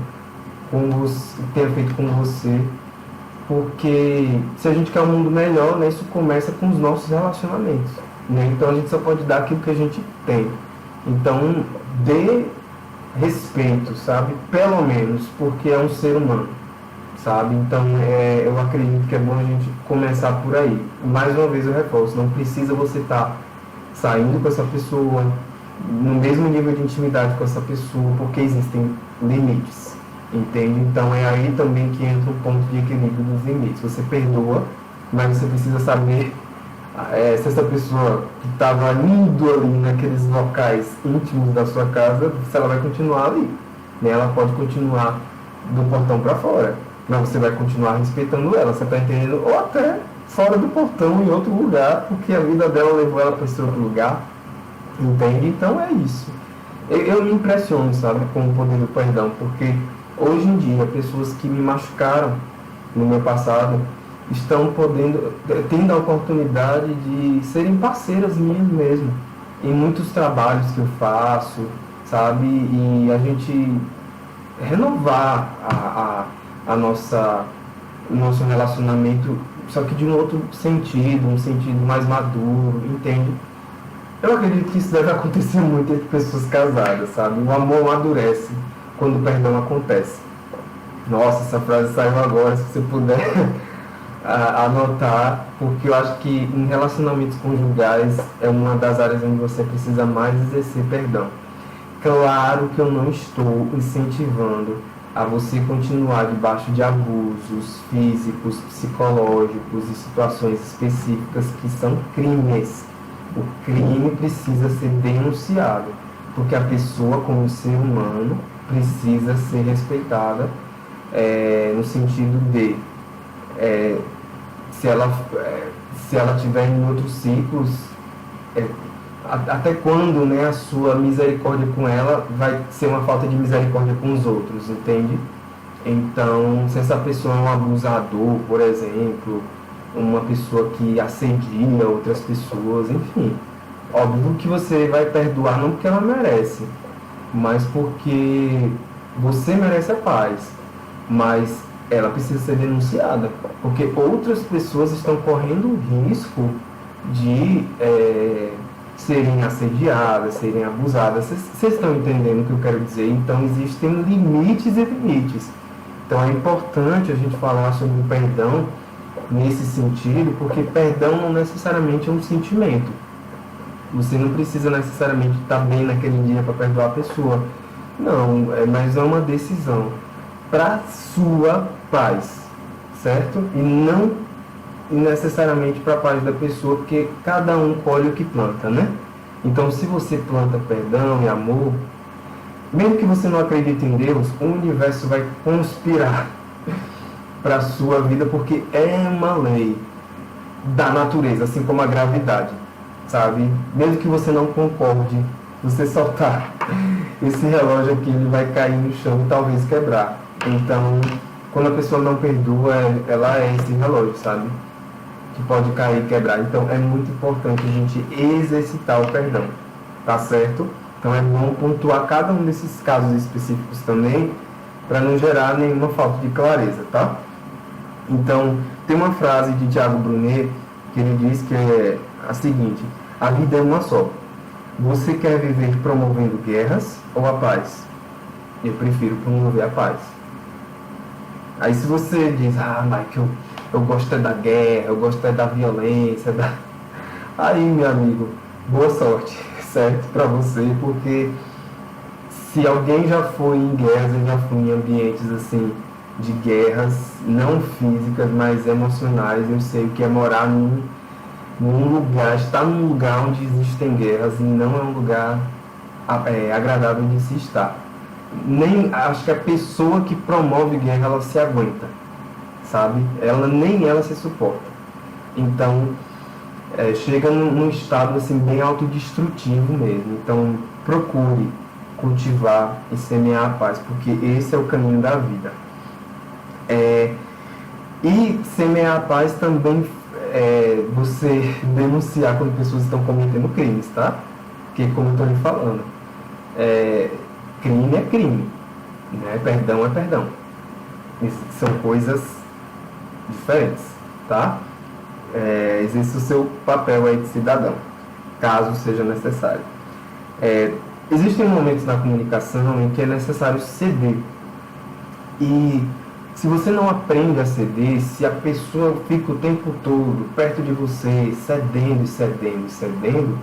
com você, porque se a gente quer um mundo melhor, né, isso começa com os nossos relacionamentos, né? Então a gente só pode dar aquilo que a gente tem. Então, dê respeito, sabe? Pelo menos, porque é um ser humano, sabe? Então, eu acredito que é bom a gente começar por aí. Mais uma vez eu reforço, não precisa você estar saindo com essa pessoa, no mesmo nível de intimidade com essa pessoa, porque existem limites, entende? Então, é aí também que entra o ponto de equilíbrio dos limites. Você perdoa, mas você precisa saber se essa pessoa que estava indo ali naqueles locais íntimos da sua casa, se ela vai continuar ali, né? Ela pode continuar do portão para fora, mas você vai continuar respeitando ela, você está entendendo? Ou até fora do portão, em outro lugar, porque a vida dela levou ela para esse outro lugar, entende? Então é isso. Eu me impressiono, sabe, com o poder do perdão, porque hoje em dia, pessoas que me machucaram no meu passado estão tendo a oportunidade de serem parceiras minhas mesmo, em muitos trabalhos que eu faço, sabe? E a gente renovar a nossa o nosso relacionamento, só que de um outro sentido, um sentido mais maduro, entende? Eu acredito que isso deve acontecer muito entre pessoas casadas, sabe? O amor amadurece quando o perdão acontece. Nossa, essa frase saiu agora, se você puder anotar, porque eu acho que em relacionamentos conjugais é uma das áreas onde você precisa mais exercer perdão. Claro que eu não estou incentivando a você continuar debaixo de abusos físicos, psicológicos e situações específicas que são crimes. O crime precisa ser denunciado, porque a pessoa, como ser humano, precisa ser respeitada, no sentido de se ela tiver em outros ciclos, até quando, né, a sua misericórdia com ela vai ser uma falta de misericórdia com os outros, entende? Então, se essa pessoa é um abusador, por exemplo, uma pessoa que assedia outras pessoas, enfim, óbvio que você vai perdoar não porque ela merece, mas porque você merece a paz, mas ela precisa ser denunciada, porque outras pessoas estão correndo o risco de serem assediadas, serem abusadas. Vocês estão entendendo o que eu quero dizer? Então existem limites e limites. Então é importante a gente falar sobre o perdão nesse sentido, porque perdão não necessariamente é um sentimento. Você não precisa necessariamente estar bem naquele dia para perdoar a pessoa. Não, mas é uma decisão para sua paz, certo? E não necessariamente para a paz da pessoa, porque cada um colhe o que planta, né? Então, se você planta perdão e amor, mesmo que você não acredite em Deus, o universo vai conspirar para a sua vida, porque é uma lei da natureza, assim como a gravidade, sabe? Mesmo que você não concorde, você soltar esse relógio aqui, ele vai cair no chão e talvez quebrar. Então, quando a pessoa não perdoa, ela é esse relógio, sabe? Que pode cair e quebrar. Então, é muito importante a gente exercitar o perdão, tá certo? Então, é bom pontuar cada um desses casos específicos também, para não gerar nenhuma falta de clareza, tá? Então, tem uma frase de Tiago Brunet, que ele diz que é a seguinte: a vida é uma só. Você quer viver promovendo guerras ou a paz? Eu prefiro promover a paz. Aí se você diz, Michael, eu gosto da guerra, eu gosto da violência, aí, meu amigo, boa sorte, certo? Para você, porque se alguém já foi em guerras, eu já fui em ambientes assim, de guerras, não físicas, mas emocionais, eu sei o que é morar num lugar, estar num lugar onde existem guerras e não é um lugar agradável de se estar. Nem acho que a pessoa que promove guerra ela se aguenta, sabe? Nem ela se suporta. Então chega num estado assim bem autodestrutivo mesmo. Então procure cultivar e semear a paz, porque esse é o caminho da vida. E semear a paz também você denunciar quando pessoas estão cometendo crimes, tá? Porque como eu estou lhe falando, crime é crime, né? Perdão é perdão. São coisas diferentes, tá? Existe o seu papel aí de cidadão, caso seja necessário. Existem momentos na comunicação em que é necessário ceder. E se você não aprende a ceder, se a pessoa fica o tempo todo perto de você, cedendo, cedendo, cedendo,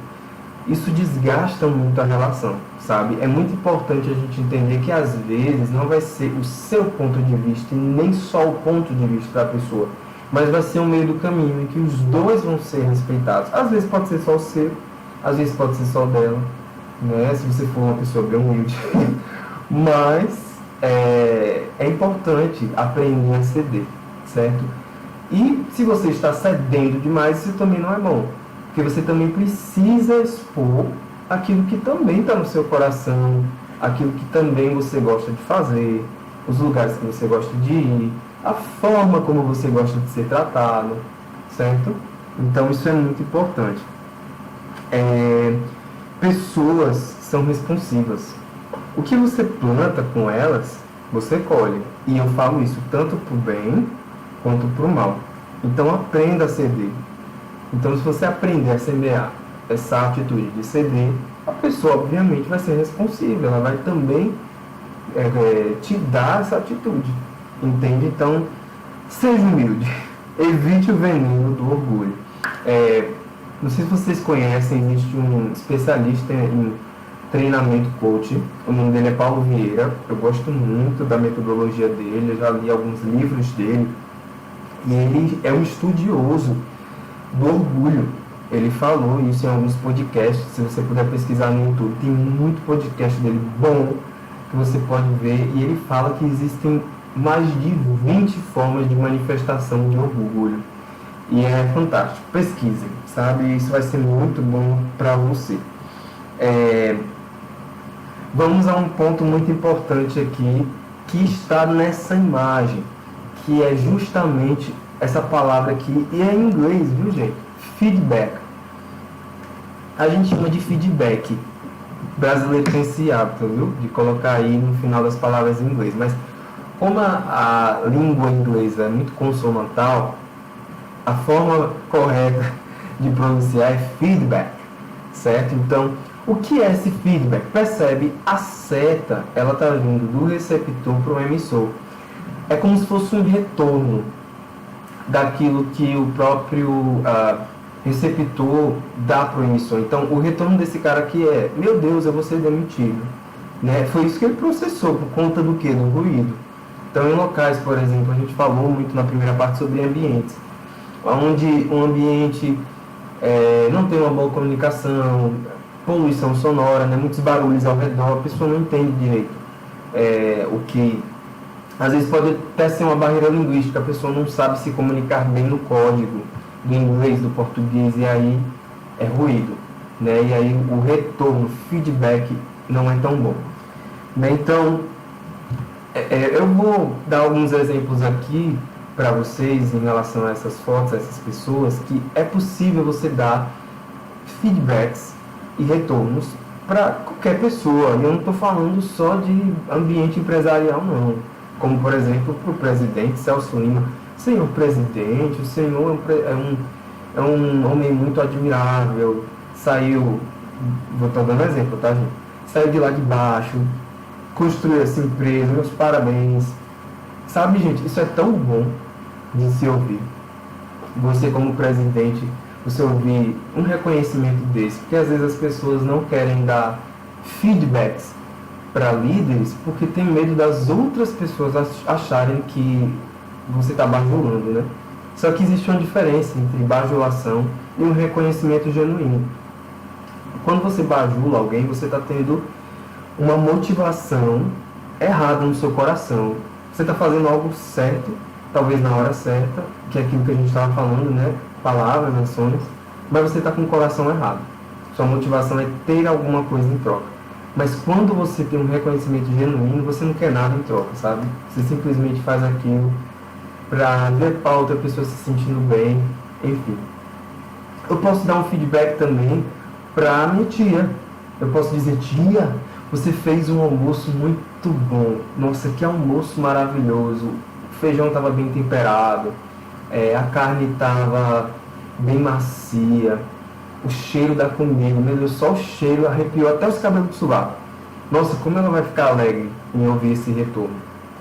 isso desgasta muito a relação, sabe? É muito importante a gente entender que às vezes não vai ser o seu ponto de vista e nem só o ponto de vista da pessoa, mas vai ser um meio do caminho em que os dois vão ser respeitados. Às vezes pode ser só o seu, às vezes pode ser só o dela, né? Se você for uma pessoa bem humilde. Mas é importante aprender a ceder, certo? E se você está cedendo demais, isso também não é bom. Porque você também precisa expor aquilo que também está no seu coração, aquilo que também você gosta de fazer, os lugares que você gosta de ir, a forma como você gosta de ser tratado, certo? Então isso é muito importante. Pessoas são responsivas. O que você planta com elas, você colhe. E eu falo isso tanto para o bem quanto para o mal. Então aprenda a ceder. Então se você aprender a semear essa atitude de ceder, a pessoa obviamente vai ser responsível, ela vai também te dar essa atitude, entende? Então seja humilde, evite o veneno do orgulho. Não sei se vocês conhecem, existe um especialista em treinamento coach, o nome dele é Paulo Vieira, eu gosto muito da metodologia dele, eu já li alguns livros dele, e ele é um estudioso do orgulho. Ele falou isso em alguns podcasts, se você puder pesquisar no YouTube, tem muito podcast dele bom que você pode ver, e ele fala que existem mais de 20 formas de manifestação de orgulho. E é fantástico, pesquisem, sabe? Isso vai ser muito bom para você. Vamos a um ponto muito importante aqui, que está nessa imagem, que é justamente essa palavra aqui, e é em inglês, viu gente? Feedback. A gente chama de feedback. O brasileiro tem esse hábito, viu? De colocar aí no final das palavras em inglês. Mas como a língua inglesa é muito consonantal, a forma correta de pronunciar é feedback, certo? Então, o que é esse feedback? Percebe, a seta, ela está vindo do receptor para o emissor. É como se fosse um retorno daquilo que o próprio receptor dá para o emissor. Então, o retorno desse cara aqui é: meu Deus, eu vou ser demitido. Né? Foi isso que ele processou, por conta do quê? Do ruído. Então, em locais, por exemplo, a gente falou muito na primeira parte sobre ambientes, onde um ambiente não tem uma boa comunicação, poluição sonora, né? Muitos barulhos ao redor, a pessoa não entende direito o que... Às vezes pode até ser uma barreira linguística, a pessoa não sabe se comunicar bem no código do inglês, do português, e aí é ruído, né? E aí o retorno, o feedback não é tão bom. Né? Então, eu vou dar alguns exemplos aqui para vocês em relação a essas fotos, a essas pessoas, que é possível você dar feedbacks e retornos para qualquer pessoa. E eu não estou falando só de ambiente empresarial, não. Como, por exemplo, para o presidente Celso Lima. Senhor presidente, o senhor é um homem muito admirável. Saiu, vou estar dando exemplo, tá, gente? Saiu de lá de baixo, construiu essa empresa, meus parabéns. Sabe, gente, isso é tão bom de se ouvir. Você, como presidente, você ouvir um reconhecimento desse, porque às vezes as pessoas não querem dar feedbacks para líderes porque tem medo das outras pessoas acharem que você está bajulando, né? Só que existe uma diferença entre bajulação e um reconhecimento genuíno. Quando você bajula alguém, você está tendo uma motivação errada no seu coração. Você está fazendo algo certo, talvez na hora certa, que é aquilo que a gente estava falando, né? Palavras, ações, mas você está com o coração errado. Sua motivação é ter alguma coisa em troca. Mas quando você tem um reconhecimento genuíno, você não quer nada em troca, sabe? Você simplesmente faz aquilo para ver para outra pessoa se sentindo bem, enfim. Eu posso dar um feedback também para minha tia. Eu posso dizer: tia, você fez um almoço muito bom. Nossa, que almoço maravilhoso. O feijão estava bem temperado, a carne estava bem macia, o cheiro da comida, meu Deus, só o cheiro arrepiou até os cabelos do sovaco. Nossa, como ela vai ficar alegre em ouvir esse retorno.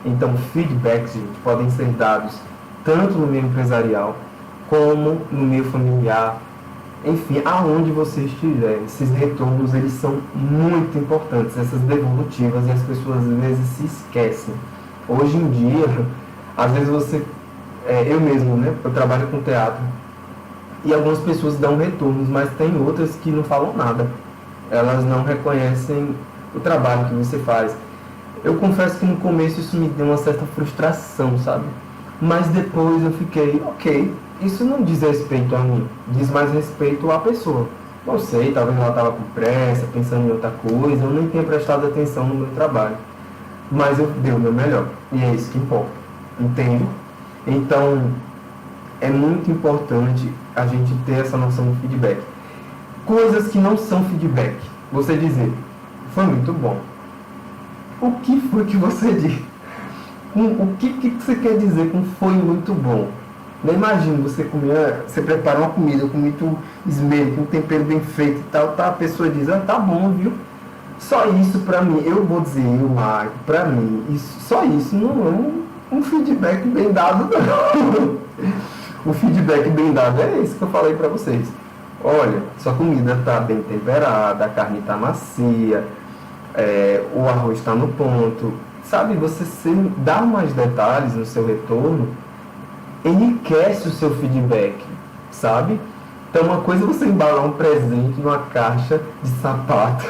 Então, feedbacks, gente, podem ser dados tanto no meio empresarial como no meio familiar, enfim, aonde você estiver. Esses retornos, eles são muito importantes, essas devolutivas, e as pessoas às vezes se esquecem. Hoje em dia, às vezes você... eu mesmo, né? Eu trabalho com teatro, e algumas pessoas dão retornos, mas tem outras que não falam nada. Elas não reconhecem o trabalho que você faz. Eu confesso que no começo isso me deu uma certa frustração, sabe? Mas depois eu fiquei: ok, isso não diz respeito a mim, diz mais respeito à pessoa. Não sei, talvez ela estava com pressa, pensando em outra coisa, eu nem tenha prestado atenção no meu trabalho. Mas eu dei o meu melhor, e é isso que importa, entende? Então, é muito importante a gente ter essa noção de feedback. Coisas que não são feedback. Você dizer: foi muito bom. O que foi que você disse? O que você quer dizer com foi muito bom? Não imagina você prepara uma comida com muito esmero, com um tempero bem feito e tal, tá? A pessoa diz, tá bom, viu? Só isso pra mim, eu vou dizer, Marco, pra mim, só isso não é um feedback bem dado, não. O feedback bem dado é esse que eu falei pra vocês. Olha, sua comida tá bem temperada, a carne tá macia, o arroz está no ponto. Sabe, você dá mais detalhes no seu retorno, enriquece o seu feedback, sabe? Então, uma coisa é você embalar um presente numa caixa de sapato,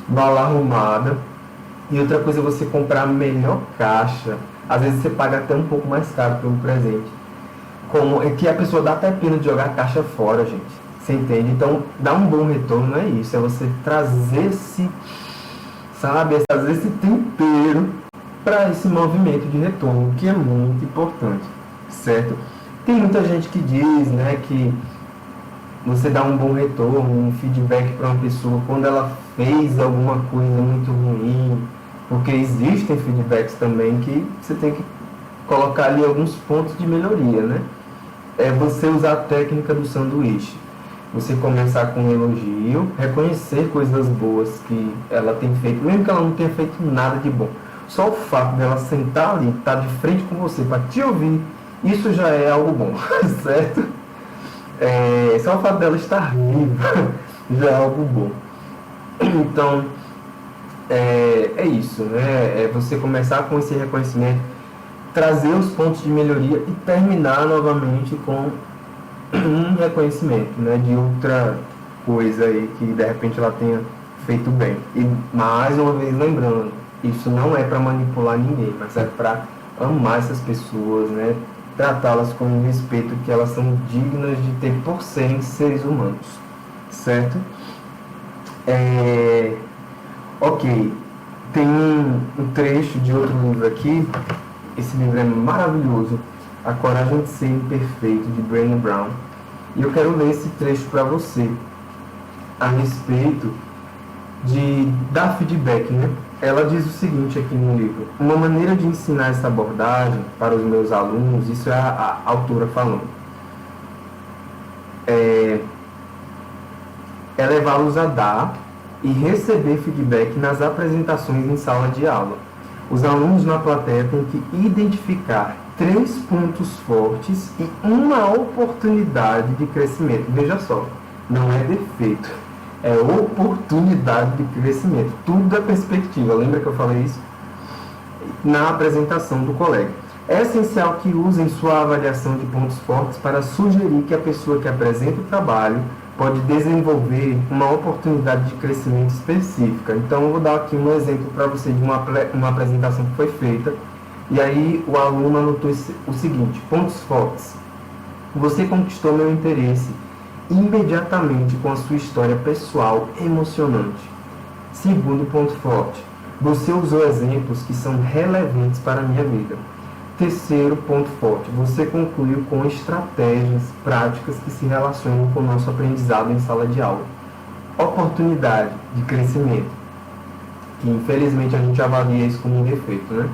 mal arrumada, e outra coisa é você comprar a melhor caixa. Às vezes você paga até um pouco mais caro pelo presente. É que a pessoa dá até pena de jogar a caixa fora, gente. Você entende? Então, dar um bom retorno não é isso, é você trazer trazer esse tempero para esse movimento de retorno, que é muito importante, certo? Tem muita gente que diz, né, que você dá um bom retorno, um feedback para uma pessoa quando ela fez alguma coisa muito ruim, porque existem feedbacks também que você tem que colocar ali alguns pontos de melhoria, né? É você usar a técnica do sanduíche. Você começar com um elogio, reconhecer coisas boas que ela tem feito, mesmo que ela não tenha feito nada de bom. Só o fato dela sentar ali, estar de frente com você para te ouvir, isso já é algo bom, certo? Só o fato dela estar viva já é algo bom. Então, é isso, né? É você começar com esse reconhecimento, trazer os pontos de melhoria e terminar novamente com um reconhecimento, né, de outra coisa aí que de repente ela tenha feito bem. E mais uma vez lembrando, isso não é para manipular ninguém, mas é para amar essas pessoas, né, tratá-las com o respeito que elas são dignas de ter por serem seres humanos, certo? Ok, tem um trecho de outro livro aqui. Esse livro é maravilhoso, A Coragem de Ser Imperfeito, de Brené Brown. E eu quero ler esse trecho para você a respeito de dar feedback, né? Ela diz o seguinte aqui no livro: uma maneira de ensinar essa abordagem para os meus alunos, isso é a autora falando, é levá-los a dar e receber feedback nas apresentações em sala de aula. Os alunos na plateia têm que identificar 3 pontos fortes e uma oportunidade de crescimento. Veja só, não é defeito, é oportunidade de crescimento. Tudo é perspectiva, lembra que eu falei isso? Na apresentação do colega. É essencial que usem sua avaliação de pontos fortes para sugerir que a pessoa que apresenta o trabalho pode desenvolver uma oportunidade de crescimento específica. Então, eu vou dar aqui um exemplo para você de uma apresentação que foi feita. E aí, o aluno anotou o seguinte: pontos fortes. Você conquistou meu interesse imediatamente com a sua história pessoal emocionante. Segundo ponto forte. Você usou exemplos que são relevantes para a minha vida. Terceiro ponto forte, você concluiu com estratégias práticas que se relacionam com o nosso aprendizado em sala de aula. Oportunidade de crescimento, que infelizmente a gente avalia isso como um defeito, né?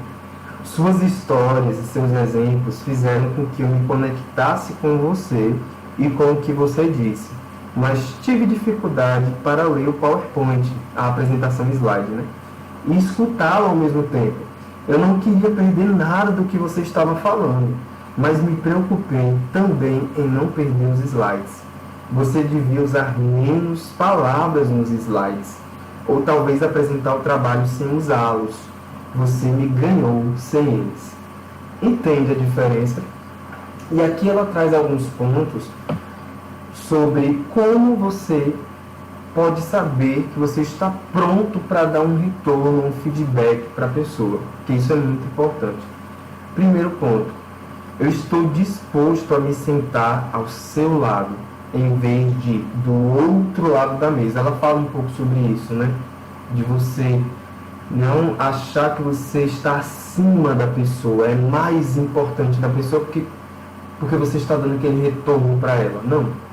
Suas histórias e seus exemplos fizeram com que eu me conectasse com você e com o que você disse, mas tive dificuldade para ler o PowerPoint, a apresentação slide, né? E escutá-lo ao mesmo tempo. Eu não queria perder nada do que você estava falando, mas me preocupei também em não perder os slides. Você devia usar menos palavras nos slides, ou talvez apresentar o trabalho sem usá-los. Você me ganhou sem eles. Entende a diferença? E aqui ela traz alguns pontos sobre como você pode saber que você está pronto para dar um retorno, um feedback para a pessoa, que isso é muito importante. Primeiro ponto, eu estou disposto a me sentar ao seu lado, em vez de do outro lado da mesa. Ela fala um pouco sobre isso, né? De você não achar que você está acima da pessoa, é mais importante da pessoa porque você está dando aquele retorno para ela. Não.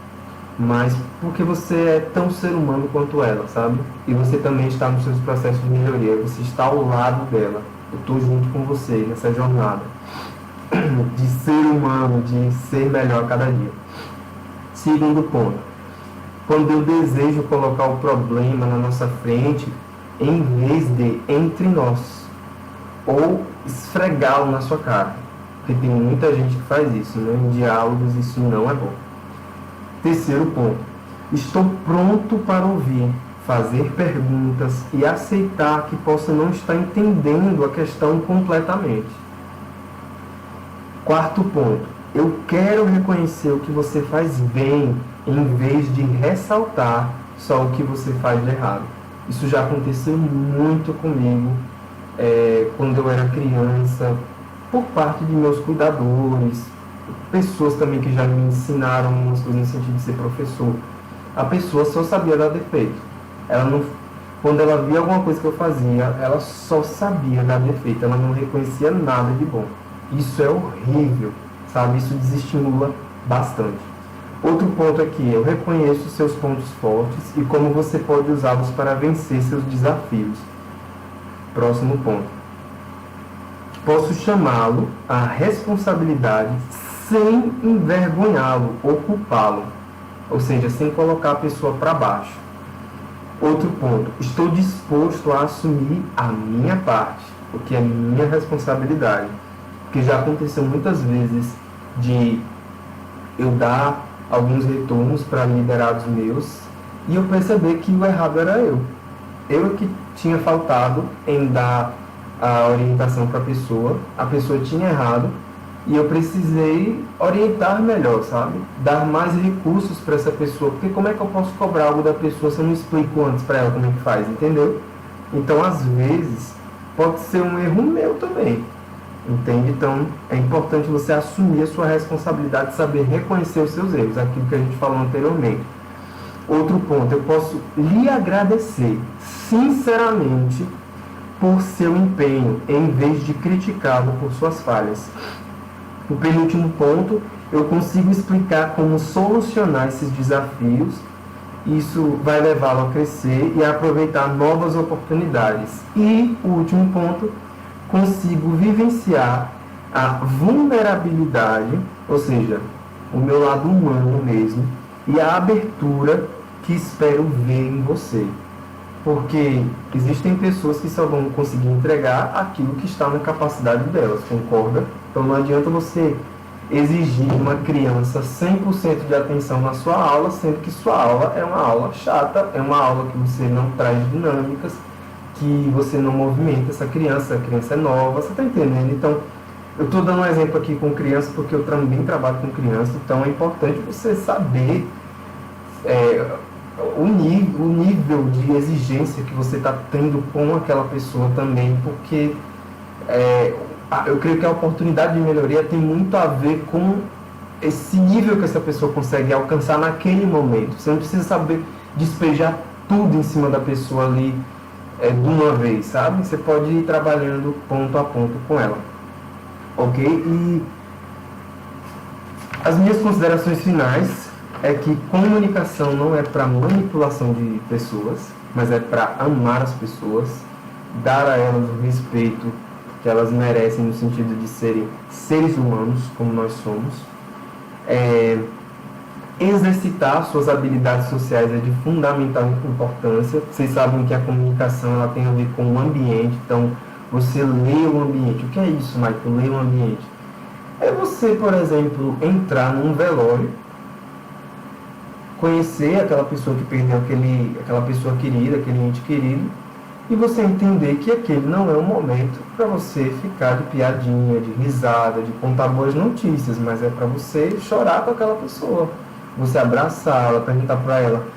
Mas porque você é tão ser humano quanto ela, sabe? E você também está nos seus processos de melhoria, você está ao lado dela. Eu estou junto com você nessa jornada de ser humano, de ser melhor a cada dia. Segundo ponto, quando eu desejo colocar o problema na nossa frente, em vez de entre nós, ou esfregá-lo na sua cara. Porque tem muita gente que faz isso, né? Em diálogos isso não é bom. Terceiro ponto, estou pronto para ouvir, fazer perguntas e aceitar que possa não estar entendendo a questão completamente. Quarto ponto, eu quero reconhecer o que você faz bem, em vez de ressaltar só o que você faz de errado. Isso já aconteceu muito comigo quando eu era criança, por parte de meus cuidadores, pessoas também que já me ensinaram umas coisas no sentido de ser professor. A pessoa só sabia dar defeito. Ela não, quando ela via alguma coisa que eu fazia, ela só sabia dar defeito, ela não reconhecia nada de bom. Isso é horrível, sabe? Isso desestimula bastante. Outro ponto é que eu reconheço seus pontos fortes e como você pode usá-los para vencer seus desafios. Próximo ponto. Posso chamá-lo à responsabilidade sem envergonhá-lo ou culpá-lo, ou seja, sem colocar a pessoa para baixo. Outro ponto. Estou disposto a assumir a minha parte, o que é minha responsabilidade. Porque já aconteceu muitas vezes de eu dar alguns retornos para liderados meus e eu perceber que o errado era eu. Eu que tinha faltado em dar a orientação para a pessoa tinha errado e eu precisei orientar melhor, sabe? Dar mais recursos para essa pessoa, porque como é que eu posso cobrar algo da pessoa se eu não explico antes para ela como é que faz, entendeu? Então, às vezes, pode ser um erro meu também, entende? Então, é importante você assumir a sua responsabilidade, saber reconhecer os seus erros, aquilo que a gente falou anteriormente. Outro ponto, eu posso lhe agradecer sinceramente por seu empenho, em vez de criticá-lo por suas falhas. O penúltimo ponto, eu consigo explicar como solucionar esses desafios. Isso vai levá-lo a crescer e a aproveitar novas oportunidades. E o último ponto, consigo vivenciar a vulnerabilidade, ou seja, o meu lado humano mesmo, e a abertura que espero ver em você. Porque existem pessoas que só vão conseguir entregar aquilo que está na capacidade delas, concorda? Então não adianta você exigir de uma criança 100% de atenção na sua aula, sendo que sua aula é uma aula chata, é uma aula que você não traz dinâmicas, que você não movimenta essa criança, a criança é nova, você está entendendo? Então, eu estou dando um exemplo aqui com criança, porque eu também trabalho com criança, então é importante você saber o nível de exigência que você está tendo com aquela pessoa também, porque eu creio que a oportunidade de melhoria tem muito a ver com esse nível que essa pessoa consegue alcançar naquele momento. Você não precisa saber despejar tudo em cima da pessoa ali de uma vez, sabe? Você pode ir trabalhando ponto a ponto com ela. Ok? E as minhas considerações finais é que comunicação não é para manipulação de pessoas, mas é para amar as pessoas, dar a elas o respeito que elas merecem no sentido de serem seres humanos, como nós somos. Exercitar suas habilidades sociais é de fundamental importância. Vocês sabem que a comunicação ela tem a ver com o ambiente, então você lê o ambiente. O que é isso, Michael? Ler o ambiente? É você, por exemplo, entrar num velório, conhecer aquela pessoa que perdeu aquela pessoa querida, aquele ente querido, e você entender que aquele não é um momento para você ficar de piadinha, de risada, de contar boas notícias, mas é para você chorar com aquela pessoa, você abraçá-la, perguntar para ela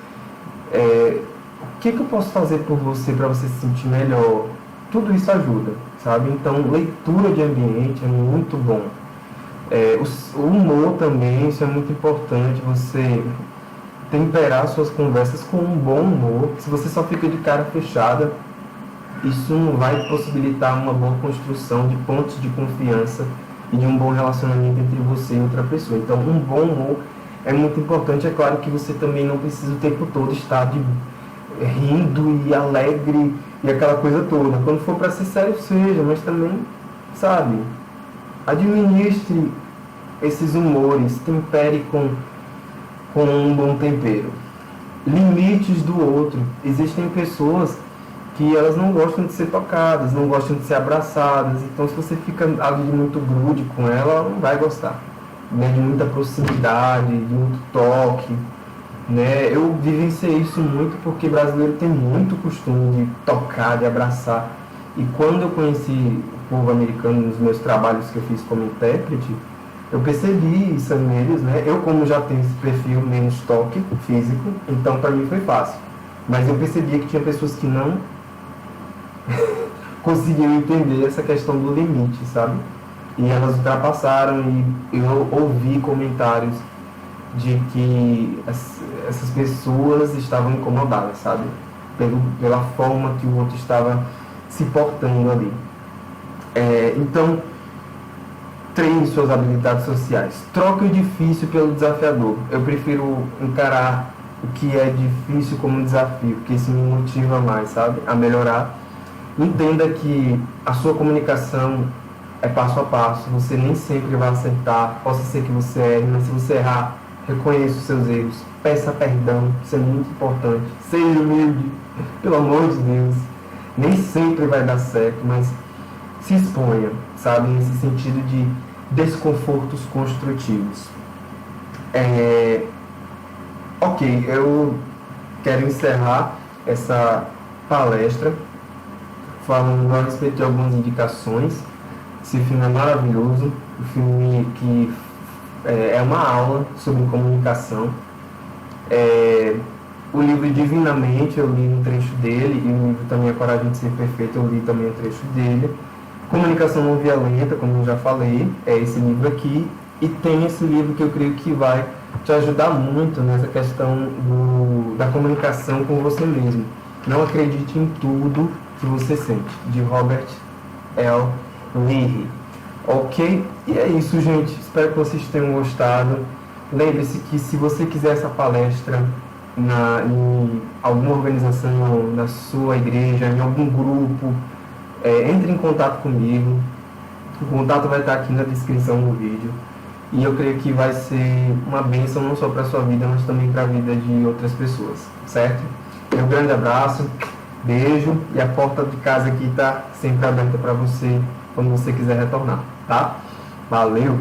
o que eu posso fazer por você para você se sentir melhor. Tudo isso ajuda, sabe? Então, leitura de ambiente é muito bom. O humor também, isso é muito importante, você temperar suas conversas com um bom humor. Se você só fica de cara fechada, isso não vai possibilitar uma boa construção de pontos de confiança e de um bom relacionamento entre você e outra pessoa. Então, um bom humor é muito importante. É claro que você também não precisa o tempo todo estar rindo e alegre e aquela coisa toda. Quando for para ser sério, seja, mas também, sabe, administre esses humores, tempere com um bom tempero. Limites do outro. Existem pessoas que elas não gostam de ser tocadas, não gostam de ser abraçadas, então se você fica ali de muito grude com ela, ela não vai gostar, né? De muita proximidade, de muito toque, né? Eu vivenciei isso muito porque brasileiro tem muito costume de tocar, de abraçar, e quando eu conheci o povo americano nos meus trabalhos que eu fiz como intérprete, eu percebi isso neles, né? Eu, como já tenho esse perfil menos toque físico, então para mim foi fácil. Mas eu percebia que tinha pessoas que não conseguiam entender essa questão do limite, sabe? E elas ultrapassaram, e eu ouvi comentários de que essas pessoas estavam incomodadas, sabe? Pela forma que o outro estava se portando ali. Então, treine suas habilidades sociais. Troque o difícil pelo desafiador. Eu prefiro encarar o que é difícil como um desafio, porque isso me motiva mais, sabe? A melhorar. Entenda que a sua comunicação é passo a passo. Você nem sempre vai acertar. Possa ser que você erre, mas se você errar, reconheça os seus erros. Peça perdão. Isso é muito importante. Seja humilde. Pelo amor de Deus. Nem sempre vai dar certo, mas se exponha, sabe, nesse sentido de desconfortos construtivos. Ok, eu quero encerrar essa palestra falando a respeito de algumas indicações. Esse filme é maravilhoso, um filme que é uma aula sobre comunicação. O livro Divinamente, eu li um trecho dele, e o livro também A Coragem de Ser Perfeito, eu li também um trecho dele. Comunicação Não Violenta, como eu já falei, é esse livro aqui, e tem esse livro que eu creio que vai te ajudar muito nessa questão da comunicação com você mesmo. Não acredite em tudo que você sente, de Robert L. Leahy. Ok? E é isso, gente. Espero que vocês tenham gostado. Lembre-se que se você quiser essa palestra em alguma organização, na sua igreja, em algum grupo, entre em contato comigo. O contato vai estar aqui na descrição do vídeo. E eu creio que vai ser uma bênção não só para a sua vida, mas também para a vida de outras pessoas, certo? Um grande abraço, beijo, e a porta de casa aqui está sempre aberta para você quando você quiser retornar, tá? Valeu!